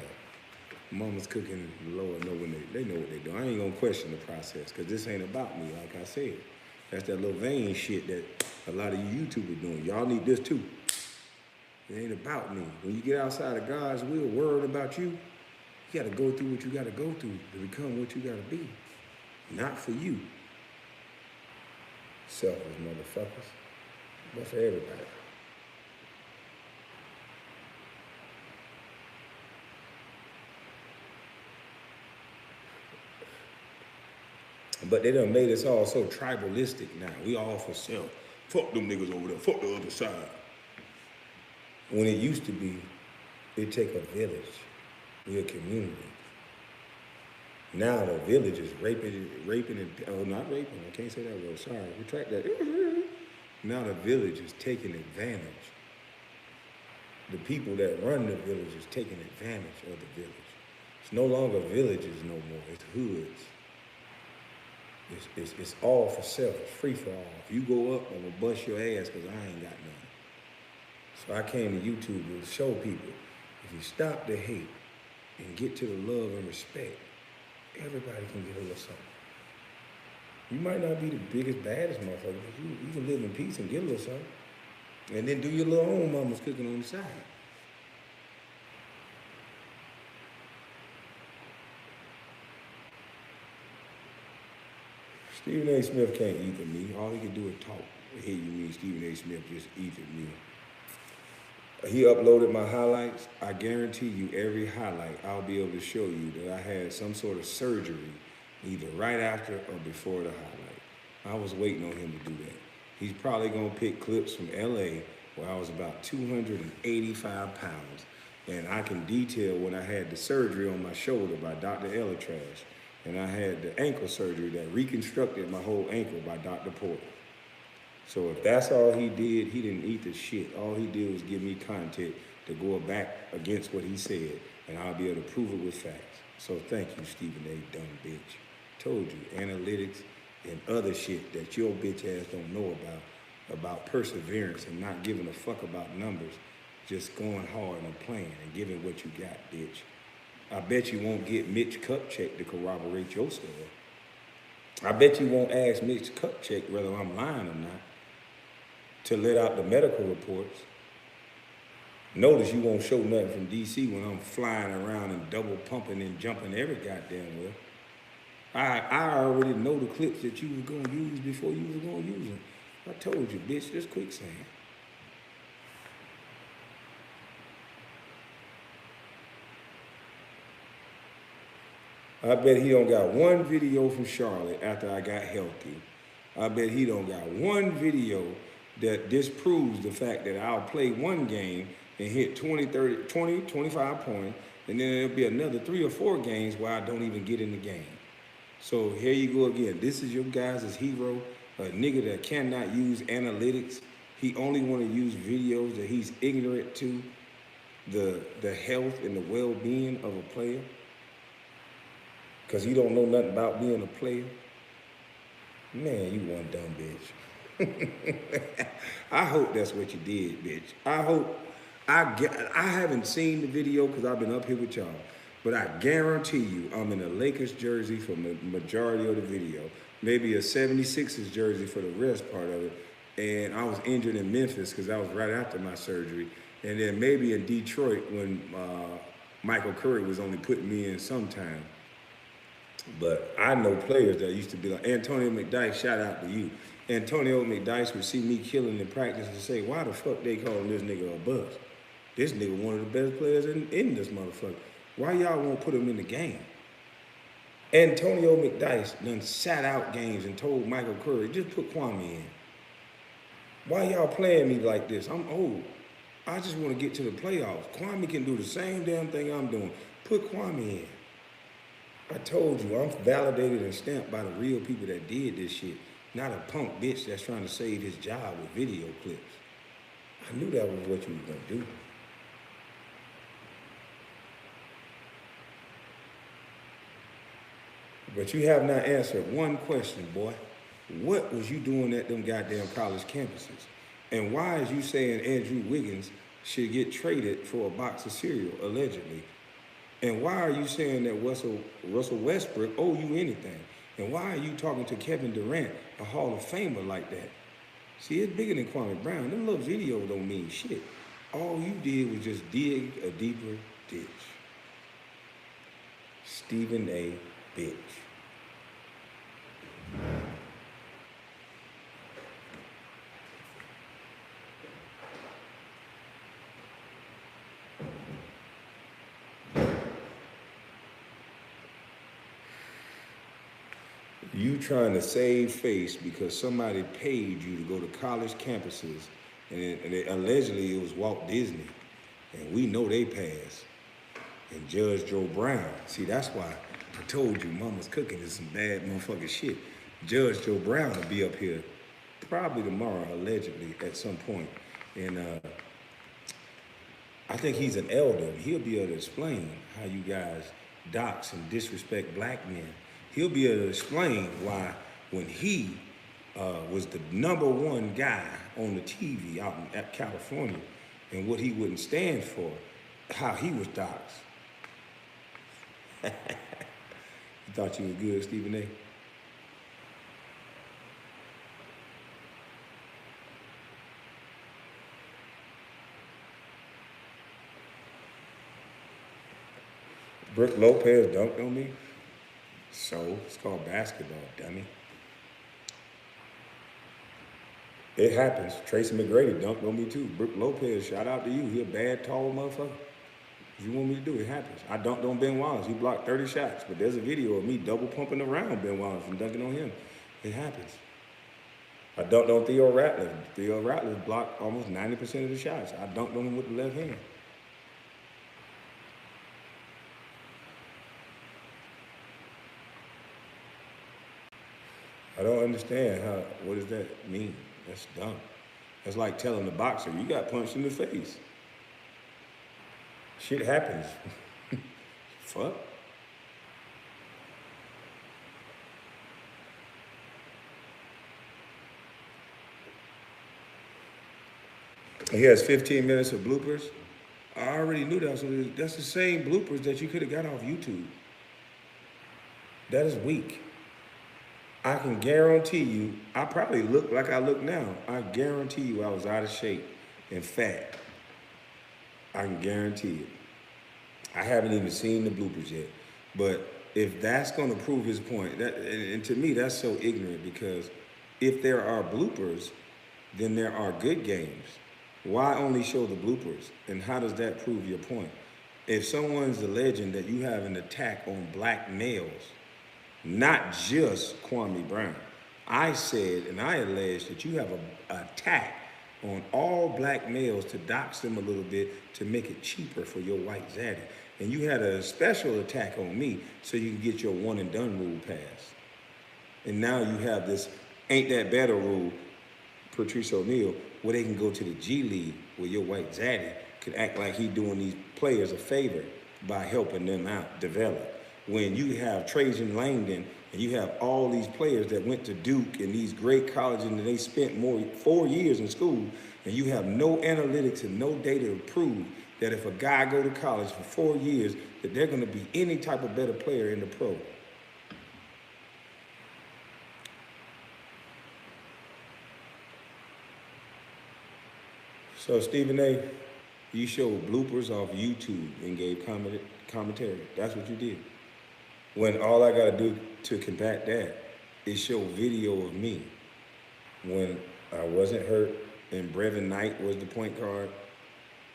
Mama's cooking, the Lord know when they know what they do. I ain't gonna question the process, cause this ain't about me, like I said. That's that little vain shit that a lot of you YouTubers doing. Y'all need this too. It ain't about me. When you get outside of God's will, worried about you, you gotta go through what you gotta go through to become what you gotta be. Not for you. Selfish motherfuckers. But for everybody. But they done made us all so tribalistic now. We all for self. Fuck them niggas over there. Fuck the other side. When it used to be, it take a village. We a community. Now the village is raping and, oh, not raping, I can't say that word, sorry, retract that. Now the village is taking advantage. The people that run the village is taking advantage of the village. It's no longer villages no more, it's hoods. It's all for self, it's free for all. If you go up, I'm gonna bust your ass because I ain't got nothing. So I came to YouTube to show people, if you stop the hate and get to the love and respect, everybody can get a little something. You might not be the biggest, baddest motherfucker, but you can live in peace and get a little something. And then do your little own mama's cooking on the side. Stephen A. Smith can't ether me. All he can do is talk. Hey, you mean Stephen A. Smith just ethered me. He uploaded my highlights. I guarantee you every highlight I'll be able to show you that I had some sort of surgery either right after or before the highlight. I was waiting on him to do that. He's probably gonna pick clips from LA where I was about 285 pounds. And I can detail when I had the surgery on my shoulder by Dr. Elatrash. And I had the ankle surgery that reconstructed my whole ankle by Dr. Porter. So if that's all he did, he didn't eat the shit. All he did was give me content to go back against what he said, and I'll be able to prove it with facts. So thank you, Stephen A. Dumb bitch. Told you, analytics and other shit that your bitch ass don't know about perseverance and not giving a fuck about numbers, just going hard and playing and giving what you got, bitch. I bet you won't get Mitch Kupchak to corroborate your story. I bet you won't ask Mitch Kupchak whether I'm lying or not to let out the medical reports. Notice you won't show nothing from DC when I'm flying around and double pumping and jumping every goddamn well. I already know the clips that you was gonna use before you was gonna use them. I told you, bitch, this quicksand. I bet he don't got one video from Charlotte after I got healthy. I bet he don't got one video that disproves the fact that I'll play one game and hit 20, 30, 20, 25 points, and then there'll be another 3 or 4 games where I don't even get in the game. So here you go again. This is your guys' hero, a nigga that cannot use analytics. He only want to use videos that he's ignorant to the health and the well-being of a player. Because he don't know nothing about being a player. Man, you one dumb bitch. I hope that's what you did, bitch. I haven't seen the video because I've been up here with y'all, but I guarantee you I'm in a Lakers jersey for the majority of the video, maybe a 76ers jersey for the rest part of it, and I was injured in Memphis because that was right after my surgery, and then maybe in Detroit when Michael Curry was only putting me in sometime. But I know players that used to be like, Antonio McDyess, shout out to you. Antonio McDyess would see me killing in practice and say, why the fuck they calling this nigga a bust? This nigga one of the best players in this motherfucker. Why y'all won't put him in the game? Antonio McDyess done sat out games and told Michael Curry, just put Kwame in. Why y'all playing me like this? I'm old. I just want to get to the playoffs. Kwame can do the same damn thing I'm doing. Put Kwame in. I told you, I'm validated and stamped by the real people that did this shit, not a punk bitch that's trying to save his job with video clips. I knew that was what you was gonna do. But you have not answered one question, boy. What was you doing at them goddamn college campuses? And why is you saying Andrew Wiggins should get traded for a box of cereal, allegedly? And why are you saying that Russell Westbrook owe you anything? And why are you talking to Kevin Durant, a Hall of Famer, like that? See, it's bigger than Kwame Brown. Them little videos don't mean shit. All you did was just dig a deeper ditch. Stephen A. Bitch. You trying to save face because somebody paid you to go to college campuses, and allegedly it was Walt Disney, and we know they passed. And Judge Joe Brown, see, that's why I told you Mama's Cooking is some bad motherfucking shit. Judge Joe Brown will be up here probably tomorrow, allegedly, at some point. And I think he's an elder, and he'll be able to explain how you guys dox and disrespect black men. He'll be able to explain why when he was the #1 guy on the TV out in California and what he wouldn't stand for, how he was doxxed. You thought you was good, Stephen A? Brooke Lopez dunked on me. So, it's called basketball, dummy. It happens. Tracy McGrady dunked on me too. Brooke Lopez, shout out to you. He a bad, tall motherfucker. If you want me to do it, it happens. I dunked on Ben Wallace. He blocked 30 shots, but there's a video of me double pumping around Ben Wallace and dunking on him. It happens. I dunked on Theo Ratliff. Theo Ratliff blocked almost 90% of the shots. I dunked on him with the left hand. I don't understand what does that mean? That's dumb. That's like telling the boxer, you got punched in the face. Shit happens. Fuck. He has 15 minutes of bloopers. I already knew that. So that's the same bloopers that you could have got off YouTube. That is weak. I can guarantee you, I probably look like I look now. I guarantee you I was out of shape and fat. I can guarantee it. I haven't even seen the bloopers yet. But if that's going to prove his point, and to me, that's so ignorant, because if there are bloopers, then there are good games. Why only show the bloopers? And how does that prove your point? If someone's alleging that you have an attack on black males, not just Kwame Brown, I said and I alleged that you have an attack on all black males to dox them a little bit to make it cheaper for your white zaddy. And you had a special attack on me so you can get your one and done rule passed. And now you have this ain't that better rule, Patrice O'Neal, where they can go to the G League where your white zaddy could act like he doing these players a favor by helping them out develop. When you have Trajan Langdon and you have all these players that went to Duke and these great colleges and they spent 4 years in school, and you have no analytics and no data to prove that if a guy go to college for 4 years, that they're gonna be any type of better player in the pro. So Stephen A., you showed bloopers off YouTube and gave commentary. That's what you did. When all I gotta do to combat that is show video of me when I wasn't hurt and Brevin Knight was the point guard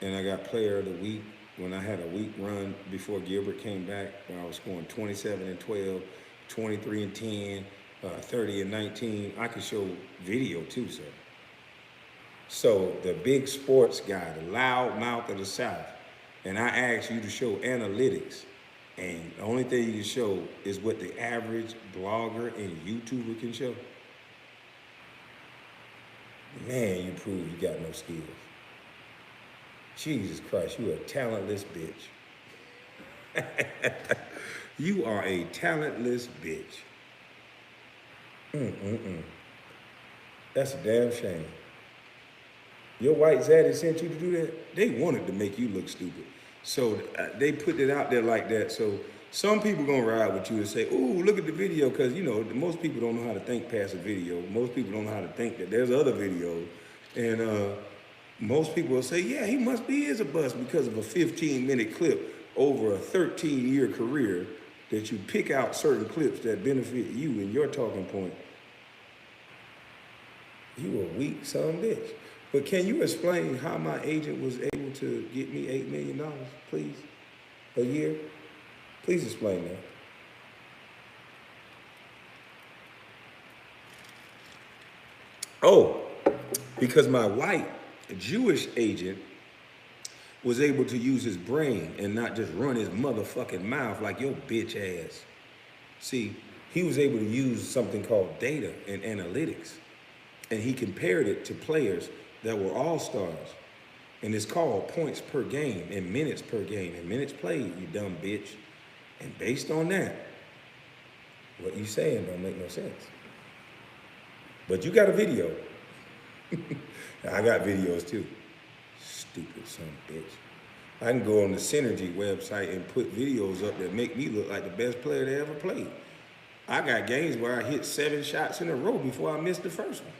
and I got player of the week when I had a week run before Gilbert came back when I was scoring 27 and 12 23 and 10, 30 and 19. I can show video too, sir. So the big sports guy, the loud mouth of the South, and I asked you to show analytics, and the only thing you can show is what the average blogger and YouTuber can show. Man, you prove you got no skills. Jesus Christ, you a talentless bitch. You are a talentless bitch. That's a damn shame. Your white zaddy sent you to do that? They wanted to make you look stupid. So they put it out there like that. So some people gonna ride with you and say, ooh, look at the video, because you know, most people don't know how to think past a video. Most people don't know how to think that there's other videos. And most people will say, yeah, he must be is a bust because of a 15-minute clip over a 13-year career that you pick out certain clips that benefit you and your talking point. You a weak son of a bitch. But can you explain how my agent was able to get me $8 million, please, a year? Please explain that. Oh, because my white Jewish agent was able to use his brain and not just run his motherfucking mouth like your bitch ass. See, he was able to use something called data and analytics, and he compared it to players that were all-stars. And it's called points per game and minutes per game and minutes played, you dumb bitch. And based on that, what you saying don't make no sense. But you got a video. I got videos too. Stupid son of a bitch. I can go on the Synergy website and put videos up that make me look like the best player they ever played. I got games where I hit 7 shots in a row before I missed the first one.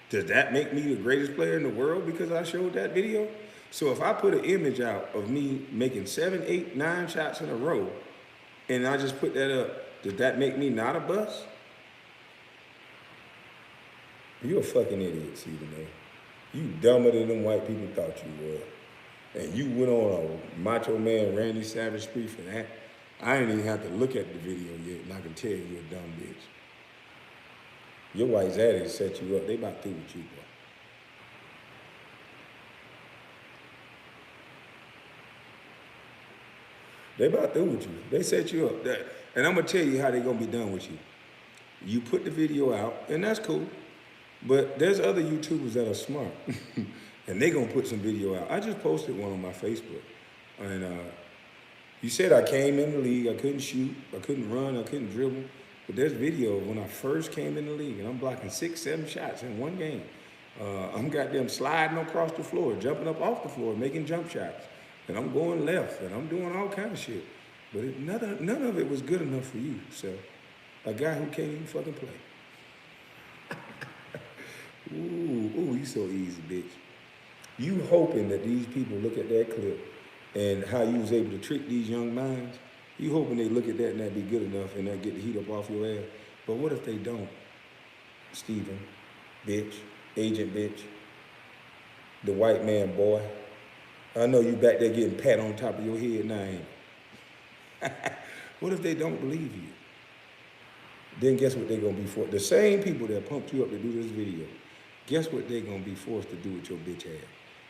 Does that make me the greatest player in the world because I showed that video? So if I put an image out of me making 7, 8, 9 shots in a row, and I just put that up, does that make me not a bust? You a fucking idiot, Stephen A. You dumber than them white people thought you were. And you went on a Macho Man Randy Savage spree for that. I didn't even have to look at the video yet, and I can tell you a dumb bitch. Your white zaddy set you up. They about through with you, bro. They about through with you. They set you up. And I'm going to tell you how they going to be done with you. You put the video out, and that's cool. But there's other YouTubers that are smart. And they going to put some video out. I just posted one on my Facebook. And you said I came in the league. I couldn't shoot. I couldn't run. I couldn't dribble. But there's video of when I first came in the league, and I'm blocking 6, 7 shots in one game. I'm goddamn sliding across the floor, jumping up off the floor, making jump shots. And I'm going left, and I'm doing all kind of shit. But none of it was good enough for you, so a guy who can't even fucking play. Ooh, you so easy, bitch. You hoping that these people look at that clip and how you was able to trick these young minds. You hoping they look at that and that be good enough and that get the heat up off your ass. But what if they don't? Stephen, bitch, agent bitch, the white man boy. I know you back there getting pat on top of your head now, ain't you? What if they don't believe you? Then guess what they're gonna be forced? The same people that pumped you up to do this video, guess what they're gonna be forced to do with your bitch ass?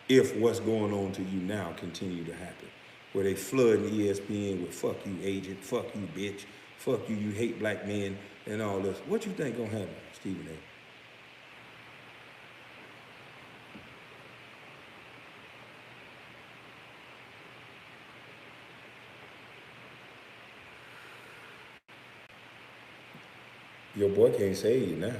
If what's going on to you now continue to happen. Where they flood the ESPN with fuck you agent, fuck you bitch, fuck you, you hate black men, and all this. What you think gonna happen, Stephen A? Your boy can't save you now.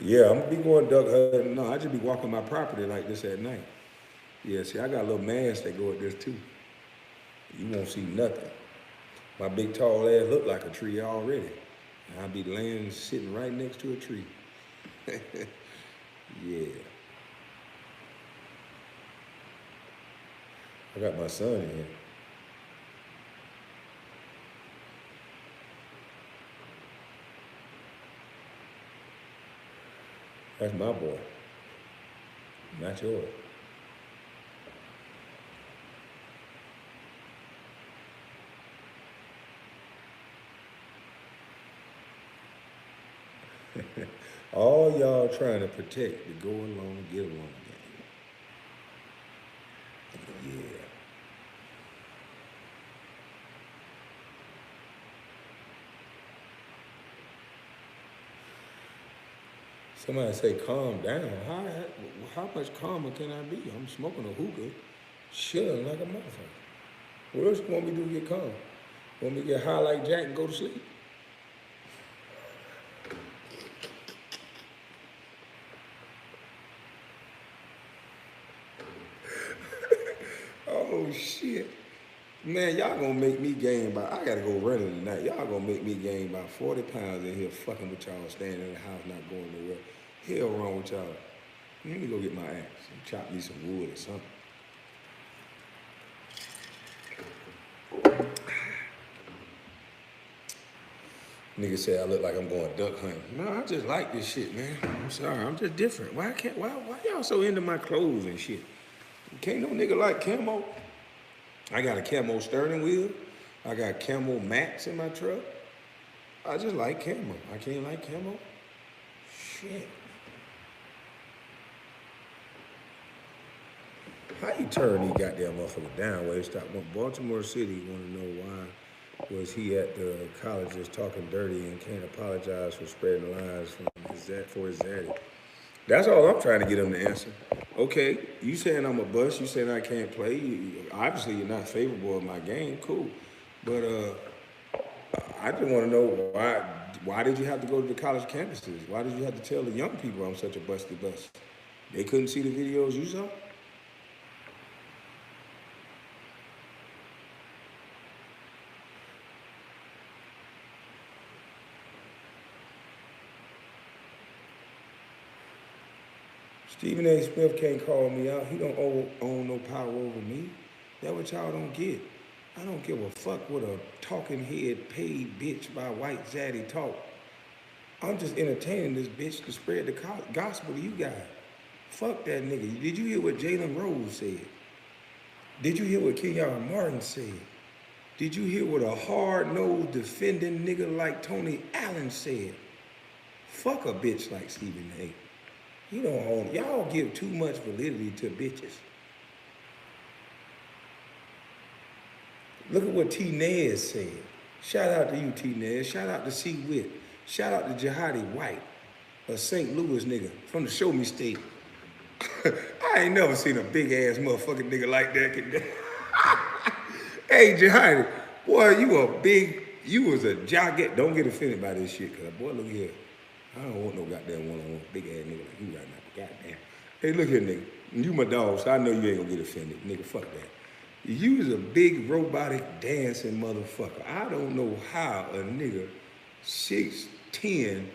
Yeah, I'm gonna be going duck hunting. No, I just be walking my property like this at night. Yeah, see, I got a little mask that go with this too. You won't see nothing. My big tall ass look like a tree already. I'll be laying, sitting right next to a tree. Yeah. I got my son in here. That's my boy, not yours. All y'all trying to protect the go along, get along game. Yeah. Somebody say calm down. How much calmer can I be? I'm smoking a hookah, chilling like a motherfucker. What else you want me to do to get calm? Want me to get high like Jack and go to sleep? Oh shit. Man, y'all gonna make me gain about, I gotta go running tonight. Y'all gonna make me gain about 40 pounds in here fucking with y'all standing in the house not going nowhere. Hell wrong with y'all. Let me go get my axe and chop me some wood or something. Nigga say I look like I'm going duck hunting. No, I just like this shit, man. I'm sorry, I'm just different. Why y'all so into my clothes and shit? Can't no nigga like camo. I got a camo steering wheel. I got camo mats in my truck. I just like camo. I can't like camo. Shit. How you turn these goddamn motherfuckers down where they stop? Baltimore City want to know why was he at the colleges talking dirty and can't apologize for spreading lies for his zaddy. That's all I'm trying to get him to answer. Okay, you saying I'm a bust, you saying I can't play. Obviously, you're not favorable of my game, cool. But I just want to know why did you have to go to the college campuses? Why did you have to tell the young people I'm such a busty bust? They couldn't see the videos you saw? Stephen A. Smith can't call me out. He don't own no power over me. That's what y'all don't get. I don't give a fuck what a talking head paid bitch by white zaddy talk. I'm just entertaining this bitch to spread the gospel to you guys. Fuck that nigga. Did you hear what Jalen Rose said? Did you hear what Kenyon Martin said? Did you hear what a hard-nosed defending nigga like Tony Allen said? Fuck a bitch like Stephen A. You don't own, y'all give too much validity to bitches. Look at what T. Nez said. Shout out to you, T. Nez. Shout out to C. Witt. Shout out to Jihadi White, a St. Louis nigga from the Show Me State. I ain't never seen a big ass motherfucking nigga like that. Hey, Jihadi, boy, you was a jogging. Don't get offended by this shit, cause boy, look here. I don't want no goddamn one-on-one big ass nigga like you right now. Goddamn. Hey, look here, nigga. You my dog, so I know you ain't gonna get offended. Nigga, fuck that. You was a big robotic dancing motherfucker. I don't know how a nigga 6'10",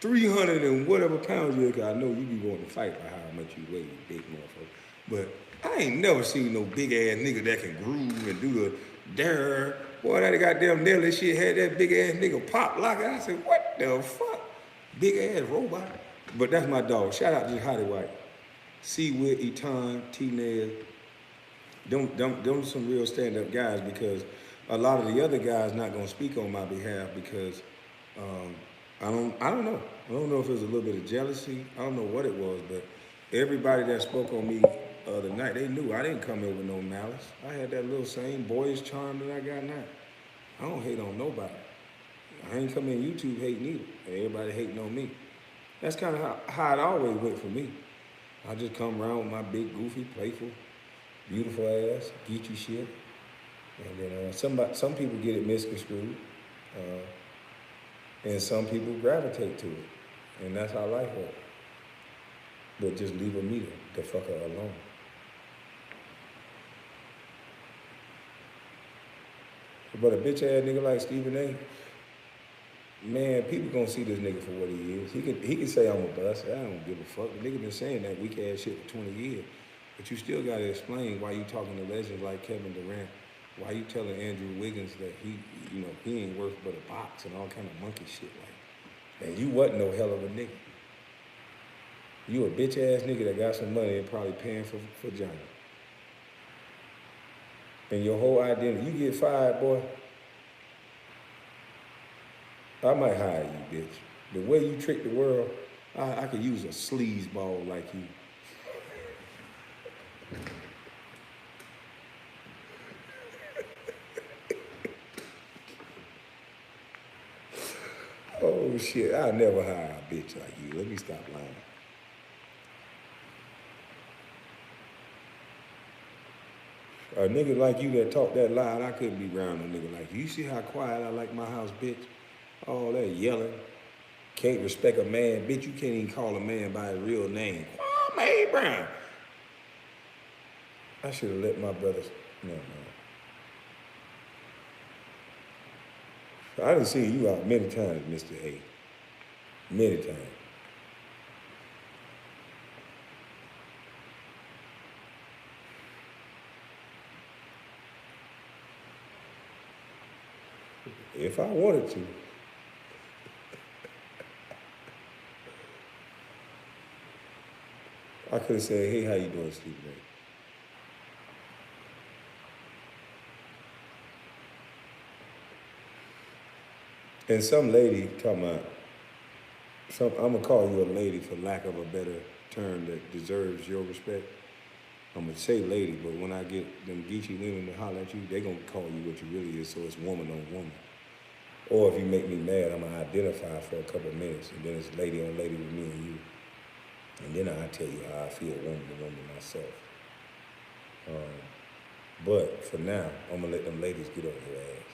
300 and whatever pounds you is, cause I know you be wanting to fight for how much you weigh, you big motherfucker. But I ain't never seen no big ass nigga that can groove and do the dare. Boy, that goddamn Nelly shit had that big ass nigga pop lock. I said, what the fuck? Big ass robot. But that's my dog. Shout out to Jihadi White. C. Witt, Eton, T. Nez. Them some real stand-up guys, because a lot of the other guys not gonna speak on my behalf because I don't know. I don't know if it was a little bit of jealousy. I don't know what it was, but everybody that spoke on me the other night, they knew I didn't come in with no malice. I had that little same boyish charm that I got now. I don't hate on nobody. I ain't come in YouTube hating either. Everybody hating on me. That's kind of how it always went for me. I just come around with my big, goofy, playful, beautiful ass, geeky shit. And then some people get it misconstrued. And some people gravitate to it. And that's how life works. But just leave a meter, the fucker alone. But a bitch ass nigga like Stephen A., man, people gonna see this nigga for what he is. He can say I'm a bust. I don't give a fuck. The nigga been saying that weak ass shit for 20 years. But you still gotta explain why you talking to legends like Kevin Durant. Why you telling Andrew Wiggins that he ain't worth but a box and all kind of monkey shit like. And you wasn't no hell of a nigga. You a bitch ass nigga that got some money and probably paying for Johnny. And your whole identity, you get fired, boy, I might hire you, bitch. The way you trick the world, I could use a sleazeball like you. Oh shit, I'll never hire a bitch like you. Let me stop lying. A nigga like you that talk that loud, I couldn't be around a nigga like you. You see how quiet I like my house, bitch? All that yelling. Can't respect a man. Bitch, you can't even call a man by his real name. Kwame Brown. I should have let my brothers. No, no. I done seen you out many times, Mr. A. Many times. If I wanted to. I could have said, hey, how you doing, Steve? And some lady talking about, I'm gonna call you a lady for lack of a better term that deserves your respect. I'm gonna say lady, but when I get them geeky women to holler at you, they gonna call you what you really is, so it's woman on woman. Or if you make me mad, I'm gonna identify for a couple of minutes, and then it's lady on lady with me and you. And then I'll tell you how I feel woman to woman myself. But for now, I'm gonna let them ladies get on your ass.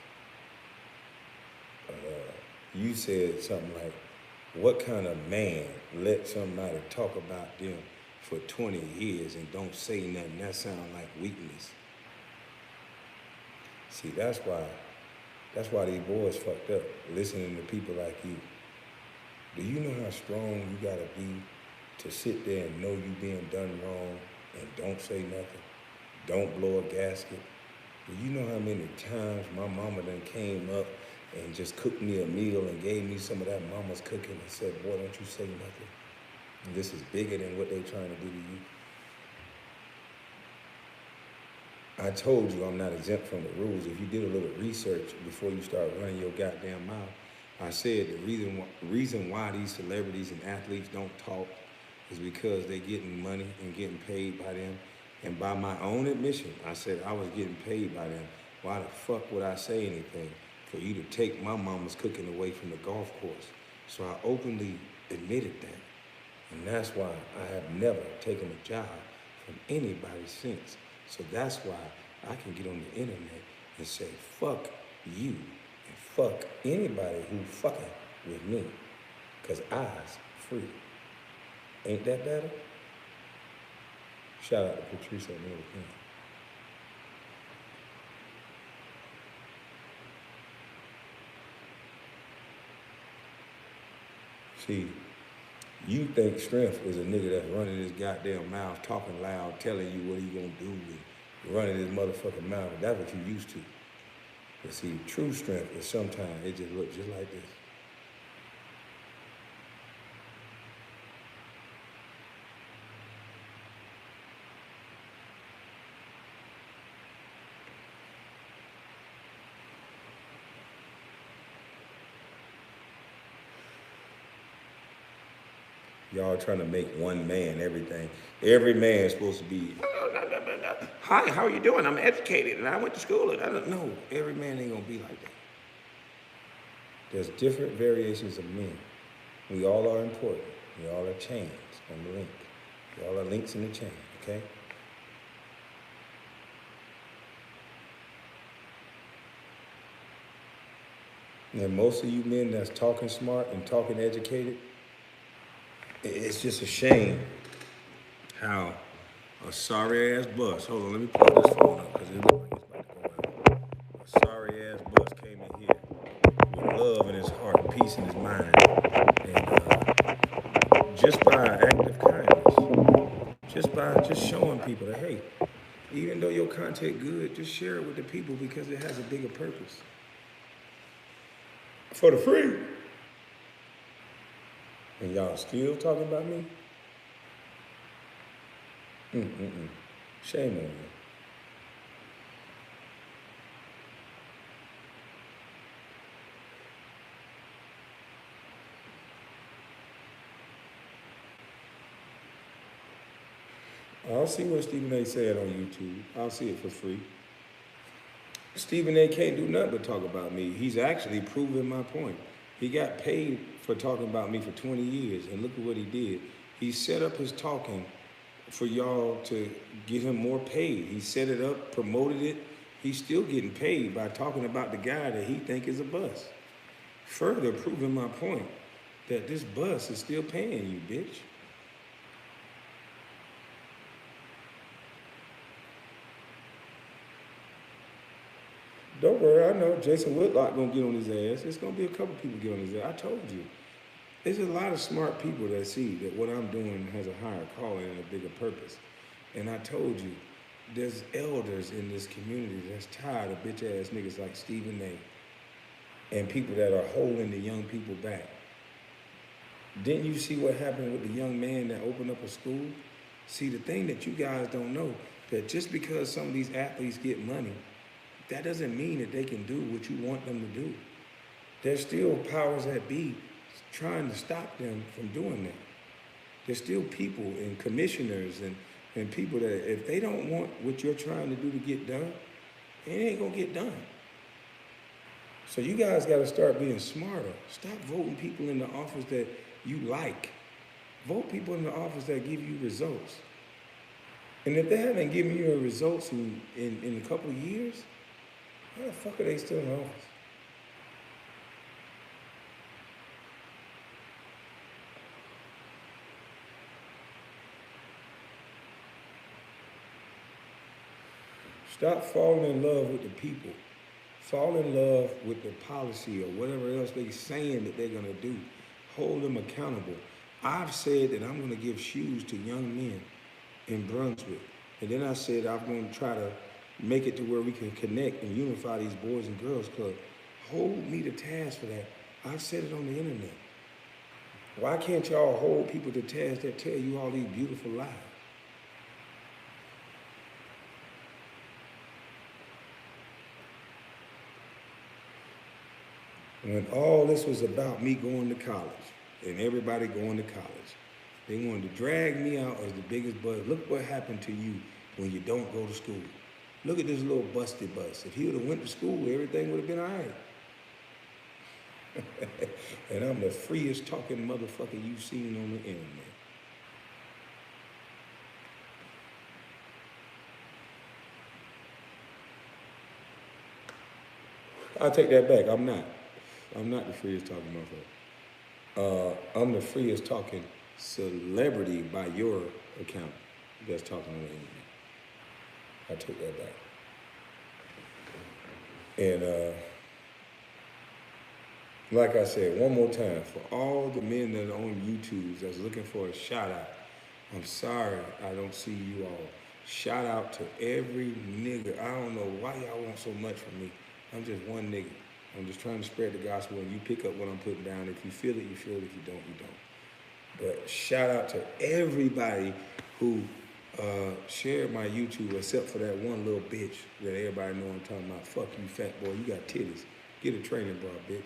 You said something like, what kind of man let somebody talk about them for 20 years and don't say nothing? That sounds like weakness. See, that's why these boys fucked up, listening to people like you. Do you know how strong you gotta be to sit there and know you being done wrong and don't say nothing? Don't blow a gasket? Do you know how many times my mama done came up and just cooked me a meal and gave me some of that mama's cooking and said, boy, don't you say nothing. And this is bigger than what they trying to do to you. I told you I'm not exempt from the rules. If you did a little research before you start running your goddamn mouth, I said the reason why these celebrities and athletes don't talk is because they getting money and getting paid by them. And by my own admission, I said I was getting paid by them. Why the fuck would I say anything for you to take my mama's cooking away from the golf course? So I openly admitted that. And that's why I have never taken a job from anybody since. So that's why I can get on the internet and say, fuck you, and fuck anybody who fucking with me, because I's free. Ain't that better? Shout out to Patrice and everything. See, you think strength is a nigga that's running his goddamn mouth, talking loud, telling you what he gonna do, and running his motherfucking mouth. That's what you used to. But see, true strength is sometimes it just looks just like this. Y'all trying to make one man everything. Every man's supposed to be, hi, how are you doing? I'm educated and I went to school and I don't know. Every man ain't gonna be like that. There's different variations of men. We all are important. We all are chains on the link. We all are links in the chain, okay? And most of you men that's talking smart and talking educated, it's just a shame how a sorry ass bus. Hold on, let me pull this phone up because it looks like it's about to go out. A sorry ass bus came in here with love in his heart, peace in his mind, and just by an act of kindness, just by just showing people that hey, even though your content good, just share it with the people because it has a bigger purpose. For the free. And y'all still talking about me? Shame on you. I'll see what Stephen A. said on YouTube. I'll see it for free. Stephen A. can't do nothing but talk about me. He's actually proving my point. He got paid for talking about me for 20 years, and look at what he did. He set up his talking for y'all to get him more paid. He set it up, promoted it. He's still getting paid by talking about the guy that he think is a bust. Further proving my point that this bus is still paying you, bitch. Don't worry, I know Jason Whitlock gonna get on his ass. It's gonna be a couple people get on his ass. I told you. There's a lot of smart people that see that what I'm doing has a higher calling and a bigger purpose. And I told you, there's elders in this community that's tired of bitch ass niggas like Stephen A. and people that are holding the young people back. Didn't you see what happened with the young man that opened up a school? See, the thing that you guys don't know, that just because some of these athletes get money, that doesn't mean that they can do what you want them to do. There's still powers that be trying to stop them from doing that. There's still people and commissioners and people that if they don't want what you're trying to do to get done, it ain't gonna get done. So you guys gotta start being smarter. Stop voting people in the office that you like. Vote people in the office that give you results. And if they haven't given you results in a couple of years, why the fuck are they still in office? Stop falling in love with the people. Fall in love with the policy or whatever else they're saying that they're gonna do. Hold them accountable. I've said that I'm gonna give shoes to young men in Brunswick. And then I said I'm gonna try to make it to where we can connect and unify these boys and girls club. Hold me to task for that. I've said it on the internet. Why can't y'all hold people to task that tell you all these beautiful lies? When all this was about me going to college and everybody going to college, they wanted to drag me out as the biggest buzz. Look what happened to you when you don't go to school. Look at this little busted bus. If he would have went to school, everything would have been all right. And I'm the freest talking motherfucker you've seen on the internet. I take that back. I'm not. I'm not the freest talking motherfucker. I'm the freest talking celebrity by your account that's talking on the internet. I took that back. And like I said, one more time, for all the men that are on YouTube that's looking for a shout out, I'm sorry I don't see you all. Shout out to every nigga. I don't know why y'all want so much from me. I'm just one nigga. I'm just trying to spread the gospel and you pick up what I'm putting down. If you feel it, you feel it. If you don't, you don't. But shout out to everybody who shared my YouTube except for that one little bitch that everybody know I'm talking about. Fuck you, fat boy. You got titties. Get a training bra, bitch.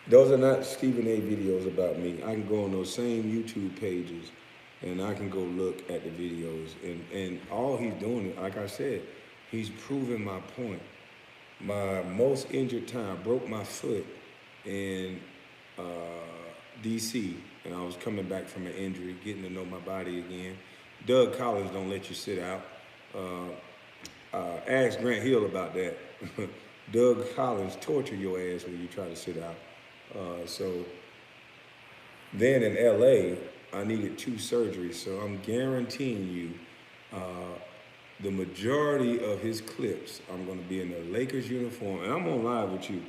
Those are not Stephen A. videos about me. I can go on those same YouTube pages and I can go look at the videos. And all he's doing, like I said, he's proving my point. My most injured time, broke my foot in DC, and I was coming back from an injury, getting to know my body again. Doug Collins don't let you sit out. Ask Grant Hill about that. Doug Collins torture your ass when you try to sit out. So then in LA, I needed 2 surgeries. So I'm guaranteeing you The majority of his clips, I'm going to be in a Lakers uniform, and I'm on live with you.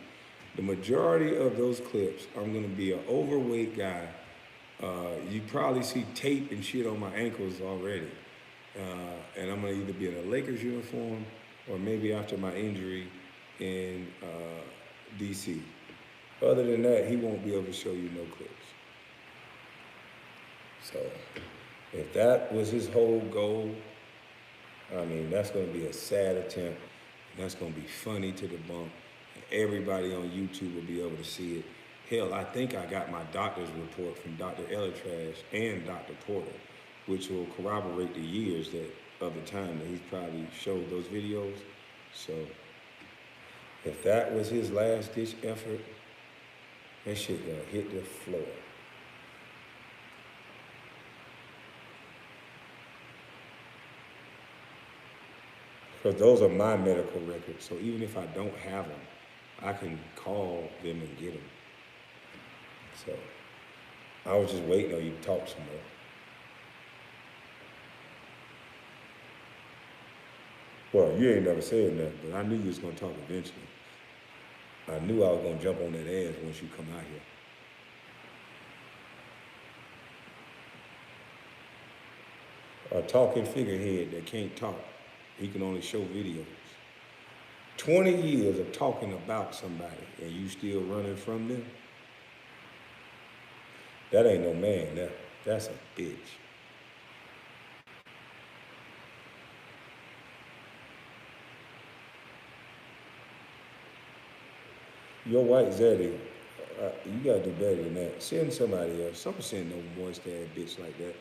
The majority of those clips, I'm going to be an overweight guy. You probably see tape and shit on my ankles already. And I'm going to either be in a Lakers uniform or maybe after my injury in DC. Other than that, he won't be able to show you no clips. So if that was his whole goal, I mean, that's going to be a sad attempt. That's going to be funny to debunk. Everybody on YouTube will be able to see it. Hell, I think I got my doctor's report from Dr. Elatrash and Dr. Porter, which will corroborate the years of the time that he's probably showed those videos. So if that was his last ditch effort, that shit gonna hit the floor. Because those are my medical records. So even if I don't have them, I can call them and get them. So I was just waiting on you to talk some more. Well, you ain't never said nothing, but I knew you was gonna talk eventually. I knew I was gonna jump on that ass once you come out here. A talking figurehead that can't talk. He can only show videos. 20 years of talking about somebody and you still running from them? That ain't no man, that's a bitch. Your white Zaddy, you gotta do better than that. Send somebody else. Don't send no moist ass bitch like that.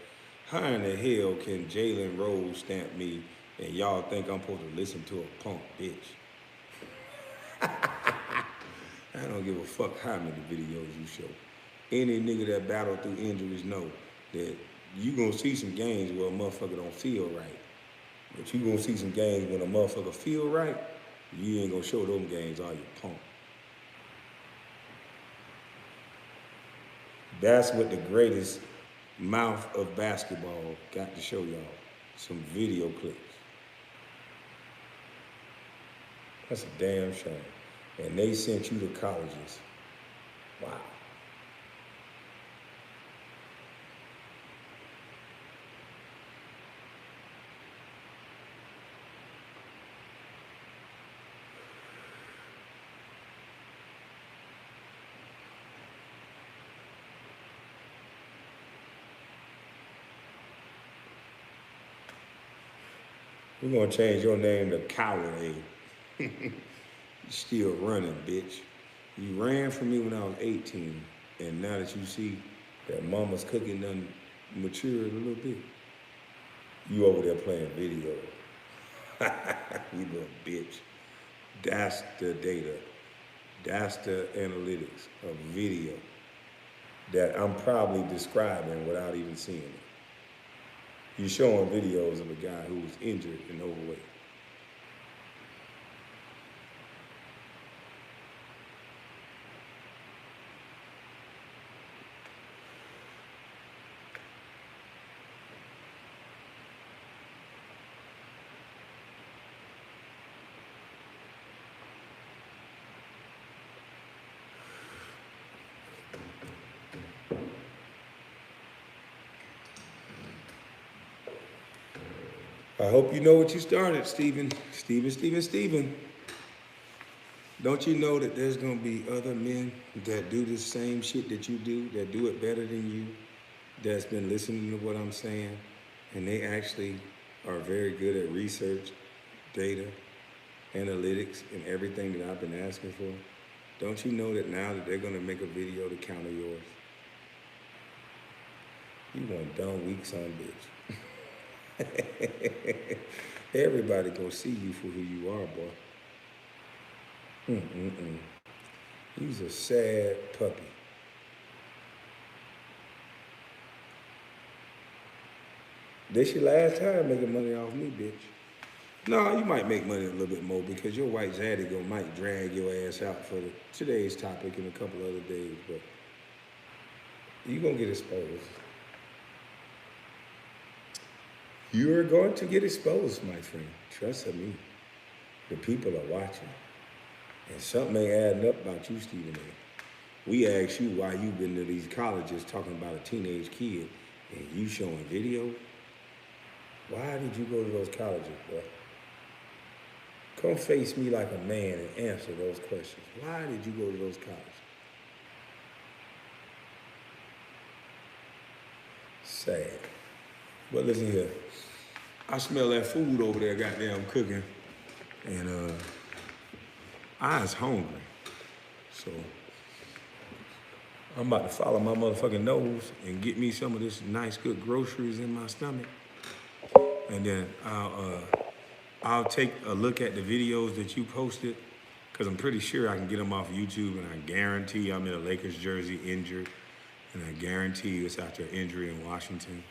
How in the hell can Jalen Rose stamp me and y'all think I'm supposed to listen to a punk bitch? I don't give a fuck how many videos you show. Any nigga that battled through injuries know that you gonna see some games where a motherfucker don't feel right. But you gonna see some games when a motherfucker feel right, you ain't gonna show them games, all you punk. That's what the greatest mouth of basketball got to show y'all. Some video clips. That's a damn shame. And they sent you to colleges. Wow. We're gonna change your name to Coward. You still running, bitch. You ran from me when I was 18, and now that you see that mama's cooking done matured a little bit, you over there playing video. You little bitch. That's the data. That's the analytics of video that I'm probably describing without even seeing it. You're showing videos of a guy who was injured and overweight. I hope you know what you started, Stephen. Stephen. Don't you know that there's gonna be other men that do the same shit that you do, that do it better than you, that's been listening to what I'm saying, and they actually are very good at research, data, analytics, and everything that I've been asking for? Don't you know that now that they're gonna make a video to counter yours? You one dumb, weak son of a bitch. Everybody gonna see you for who you are, boy. You's a sad puppy. This your last time making money off me, bitch. No, you might make money a little bit more because your white zaddy might drag your ass out for today's topic and a couple other days, but you gonna get exposed. You're going to get exposed, my friend. Trust me. The people are watching. And something ain't adding up about you, Stephen A. We asked you why you've been to these colleges talking about a teenage kid and you showing video. Why did you go to those colleges, bro? Come face me like a man and answer those questions. Why did you go to those colleges? Sad. But listen here. I smell that food over there goddamn cooking. And I was hungry. So I'm about to follow my motherfucking nose and get me some of this nice good groceries in my stomach. And then I'll take a look at the videos that you posted, because I'm pretty sure I can get them off YouTube, and I guarantee I'm in a Lakers jersey injured, and I guarantee you it's after an injury in Washington.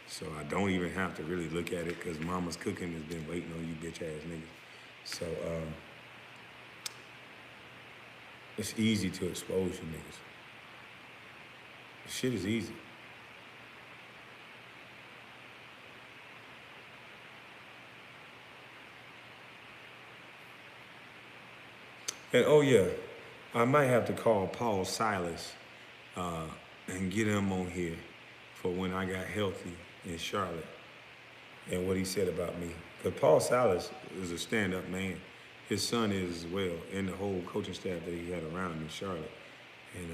So I don't even have to really look at it, because mama's cooking has been waiting on you bitch ass niggas. So it's easy to expose you niggas. Shit is easy. And oh yeah, I might have to call Paul Silas and get him on here for when I got healthy in Charlotte and what he said about me. Because Paul Silas is a stand-up man. His son is as well, and the whole coaching staff that he had around him in Charlotte. And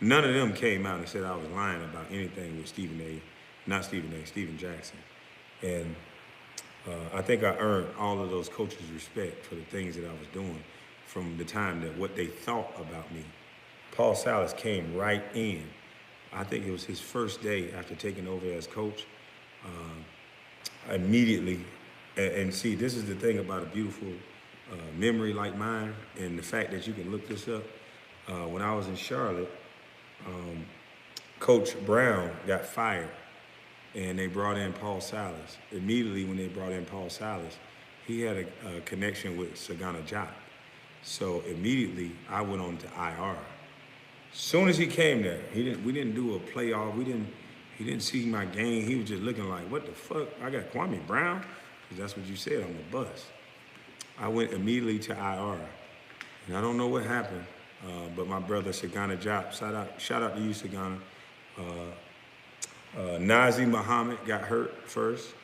none of them came out and said I was lying about anything with Stephen Jackson. And I think I earned all of those coaches' respect for the things that I was doing from the time that what they thought about me. Paul Silas came right in. I think it was his first day after taking over as coach. Immediately, and see, this is the thing about a beautiful memory like mine, and the fact that you can look this up. When I was in Charlotte, Coach Brown got fired, and they brought in Paul Silas. Immediately when they brought in Paul Silas, he had a connection with Sagana Diop. So immediately I went on to IR. Soon as he came there, we didn't do a playoff. He didn't see my game. He was just looking like, what the fuck? I got Kwame Brown? Because that's what you said on the bus. I went immediately to IR. And I don't know what happened, but my brother Sagana Diop, shout out to you, Sagana. Nazi Muhammad got hurt first,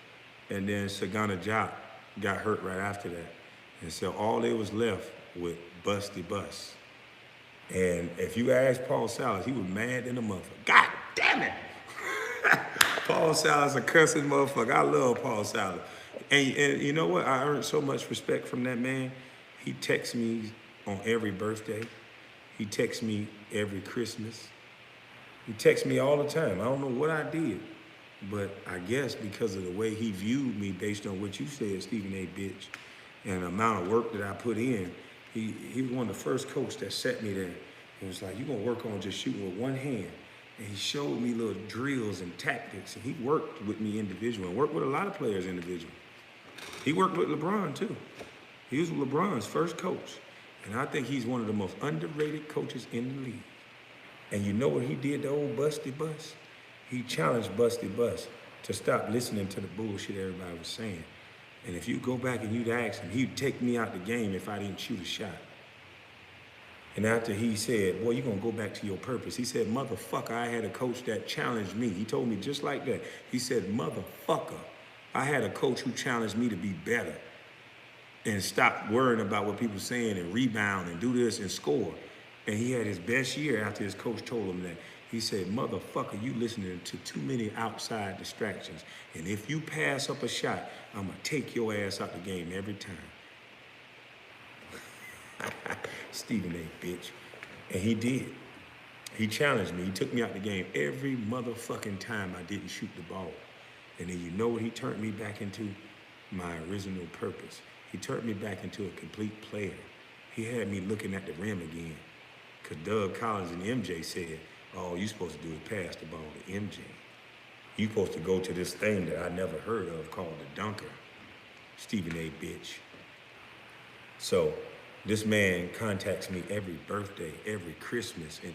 and then Sagana Diop got hurt right after that. And so all they was left with Busty Bus. And if you ask Paul Silas, he was mad in the motherfucker. God damn it! Paul Silas a cussing motherfucker. I love Paul Silas. And you know what? I earned so much respect from that man. He texts me on every birthday. He texts me every Christmas. He texts me all the time. I don't know what I did, but I guess because of the way he viewed me based on what you said, Stephen A. bitch, and the amount of work that I put in, he was one of the first coaches that set me there. He was like, you're going to work on just shooting with one hand. And he showed me little drills and tactics, and he worked with me individually, and worked with a lot of players individually. He worked with LeBron, too. He was LeBron's first coach, and I think he's one of the most underrated coaches in the league. And you know what he did to old Busty Bus? He challenged Busty Bus to stop listening to the bullshit everybody was saying. And if you go back and you'd ask him, he'd take me out the game if I didn't shoot a shot. And after he said, boy, you're going to go back to your purpose. He said, motherfucker, I had a coach that challenged me. He told me just like that. He said, motherfucker, I had a coach who challenged me to be better and stop worrying about what people are saying and rebound and do this and score. And he had his best year after his coach told him that. He said, motherfucker, you listening to too many outside distractions. And if you pass up a shot, I'm going to take your ass out the game every time. Stephen A. bitch. And he did. He challenged me. He took me out the game every motherfucking time I didn't shoot the ball. And then you know what he turned me back into? My original purpose. He turned me back into a complete player. He had me looking at the rim again. Because Doug Collins and MJ said, all you supposed to do is pass the ball to MJ. You supposed to go to this thing that I never heard of called the dunker. Stephen A. bitch. So this man contacts me every birthday, every Christmas, and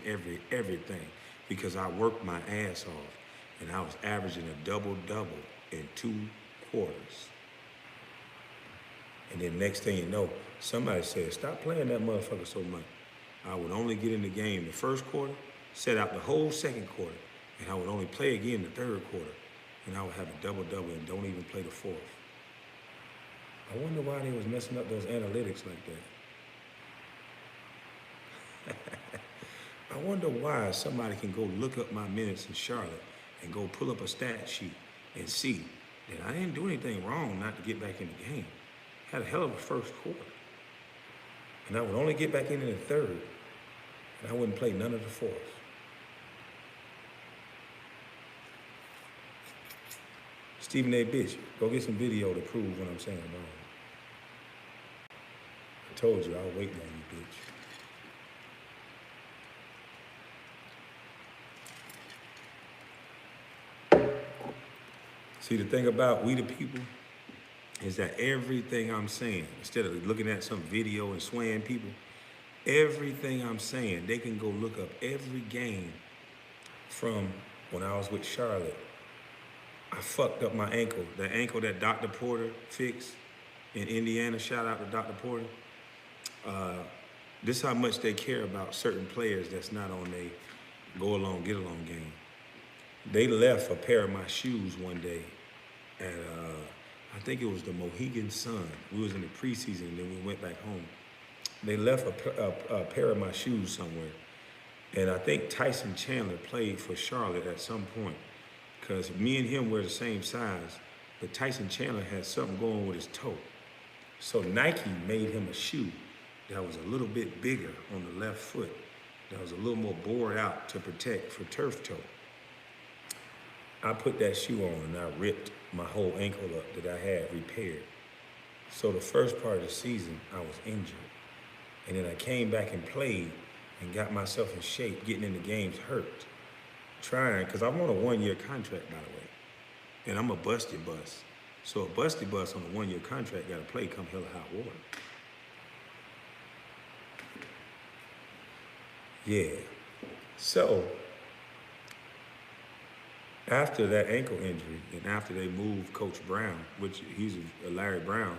everything because I worked my ass off. And I was averaging a double-double in 2 quarters. And then next thing you know, somebody said, stop playing that motherfucker so much. I would only get in the game the first quarter, set out the whole second quarter, and I would only play again the third quarter. And I would have a double-double and don't even play the fourth. I wonder why they was messing up those analytics like that. I wonder why somebody can go look up my minutes in Charlotte and go pull up a stat sheet and see that I didn't do anything wrong not to get back in the game. Had a hell of a first quarter. And I would only get back in the third, and I wouldn't play none of the fourth. Stephen A. Bitch, go get some video to prove what I'm saying wrong. I told you, I'll wait on you, bitch. See, the thing about we the people is that everything I'm saying, instead of looking at some video and swaying people, everything I'm saying, they can go look up every game from when I was with Charlotte. I fucked up my ankle, the ankle that Dr. Porter fixed in Indiana. Shout out to Dr. Porter. This is how much they care about certain players that's not on a go along, get along game. They left a pair of my shoes one day at, I think it was the Mohegan Sun. We was in the preseason and then we went back home. They left a pair of my shoes somewhere. And I think Tyson Chandler played for Charlotte at some point because me and him were the same size, but Tyson Chandler had something going with his toe. So Nike made him a shoe that was a little bit bigger on the left foot, that was a little more bored out to protect for turf toe. I put that shoe on and I ripped my whole ankle up that I had repaired. So the first part of the season, I was injured. And then I came back and played and got myself in shape, getting in the games hurt. Trying, because I'm on a one-year contract, by the way. And I'm a busty bus. So a busty bus on a one-year contract got to play come hell or hot water. Yeah. So after that ankle injury and after they moved Coach Brown, which he's a Larry Brown,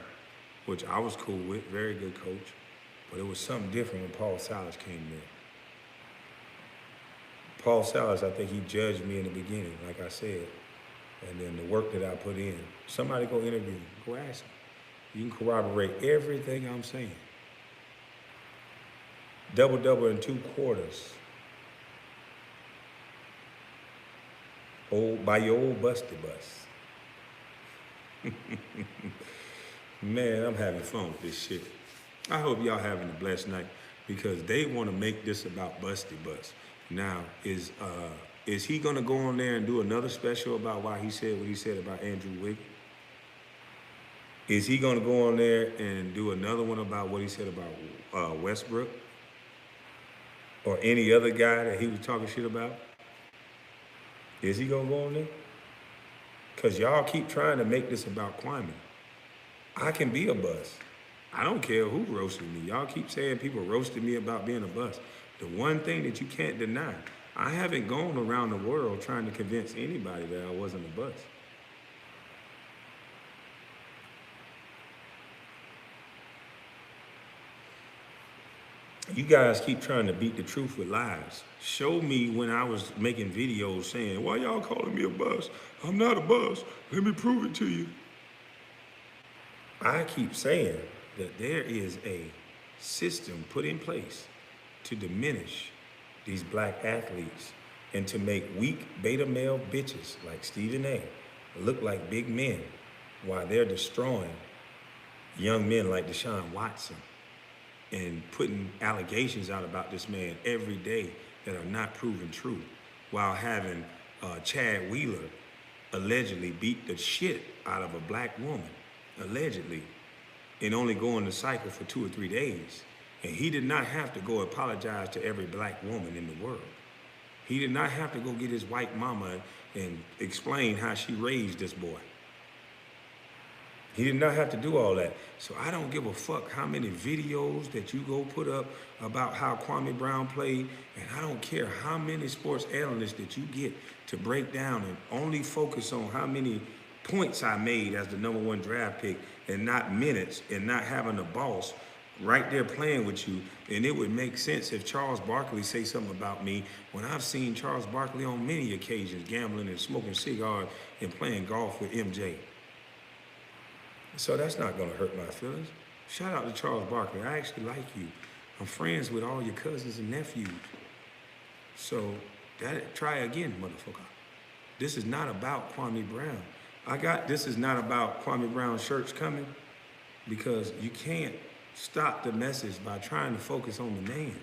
which I was cool with, very good coach, but it was something different when Paul Silas came there. Paul Silas, I think he judged me in the beginning, like I said, and then the work that I put in. Somebody go interview him, go ask him. You can corroborate everything I'm saying. Double-double in 2 quarters. By your old busty bus. Man, I'm having fun with this shit. I hope y'all having a blessed night because they want to make this about busty bus. Now, is he gonna go on there and do another special about why he said what he said about Andrew Wiggins? Is he gonna go on there and do another one about what he said about Westbrook? Or any other guy that he was talking shit about? Is he gonna go on there? Because y'all keep trying to make this about Kwame. I can be a bust. I don't care who roasted me. Y'all keep saying people roasted me about being a bust. The one thing that you can't deny, I haven't gone around the world trying to convince anybody that I wasn't a bust. You guys keep trying to beat the truth with lies. Show me when I was making videos saying, why y'all calling me a bust? I'm not a bust. Let me prove it to you. I keep saying that there is a system put in place to diminish these black athletes and to make weak beta male bitches like Stephen A. look like big men while they're destroying young men like Deshaun Watson and putting allegations out about this man every day that are not proven true, while having Chad Wheeler allegedly beat the shit out of a black woman, allegedly, and only go on the cycle for 2 or 3 days. And he did not have to go apologize to every black woman in the world. He did not have to go get his white mama and explain how she raised this boy. He did not have to do all that. So I don't give a fuck how many videos that you go put up about how Kwame Brown played, and I don't care how many sports analysts that you get to break down and only focus on how many points I made as the #1 draft pick and not minutes and not having a boss right there playing with you. And it would make sense if Charles Barkley say something about me when I've seen Charles Barkley on many occasions gambling and smoking cigars and playing golf with MJ. So that's not going to hurt my feelings. Shout out to Charles Barkley. I actually like you. I'm friends with all your cousins and nephews. So try again, motherfucker. This is not about Kwame Brown. This is not about Kwame Brown shirts coming, because you can't stop the message by trying to focus on the man.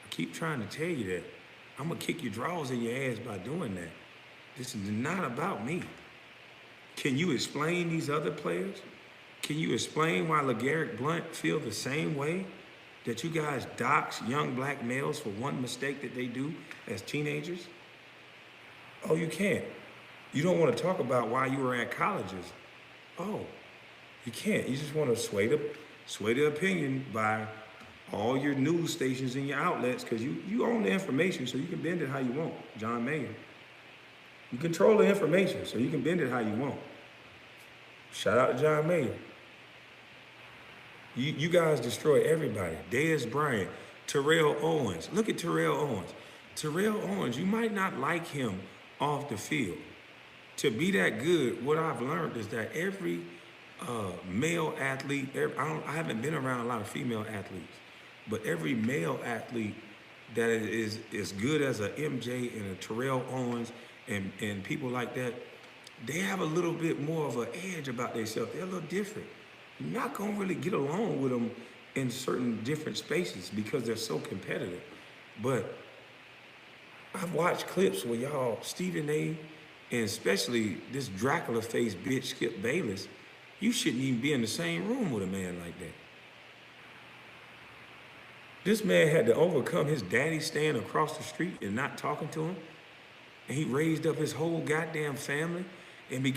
I keep trying to tell you that. I'm going to kick your drawers in your ass by doing that. This is not about me. Can you explain these other players? Can you explain why LeGarrette Blount feel the same way? That you guys dox young black males for one mistake that they do as teenagers? Oh, you can't. You don't want to talk about why you were at colleges. Oh, you can't. You just want to sway the opinion by all your news stations and your outlets, because you own the information, so you can bend it how you want, John Mayer. You control the information, so you can bend it how you want. Shout out to John Mayer. You guys destroy everybody. Dez Bryant, Terrell Owens. Look at Terrell Owens. Terrell Owens, you might not like him off the field. To be that good, what I've learned is that every male athlete, I haven't been around a lot of female athletes, but every male athlete that is as good as a MJ and a Terrell Owens and people like that, they have a little bit more of an edge about themselves. They're a little different. You're not going to really get along with them in certain different spaces because they're so competitive. But I've watched clips where y'all, Stephen A., and especially this Dracula-faced bitch, Skip Bayless, you shouldn't even be in the same room with a man like that. This man had to overcome his daddy staying across the street and not talking to him. And he raised up his whole goddamn family and became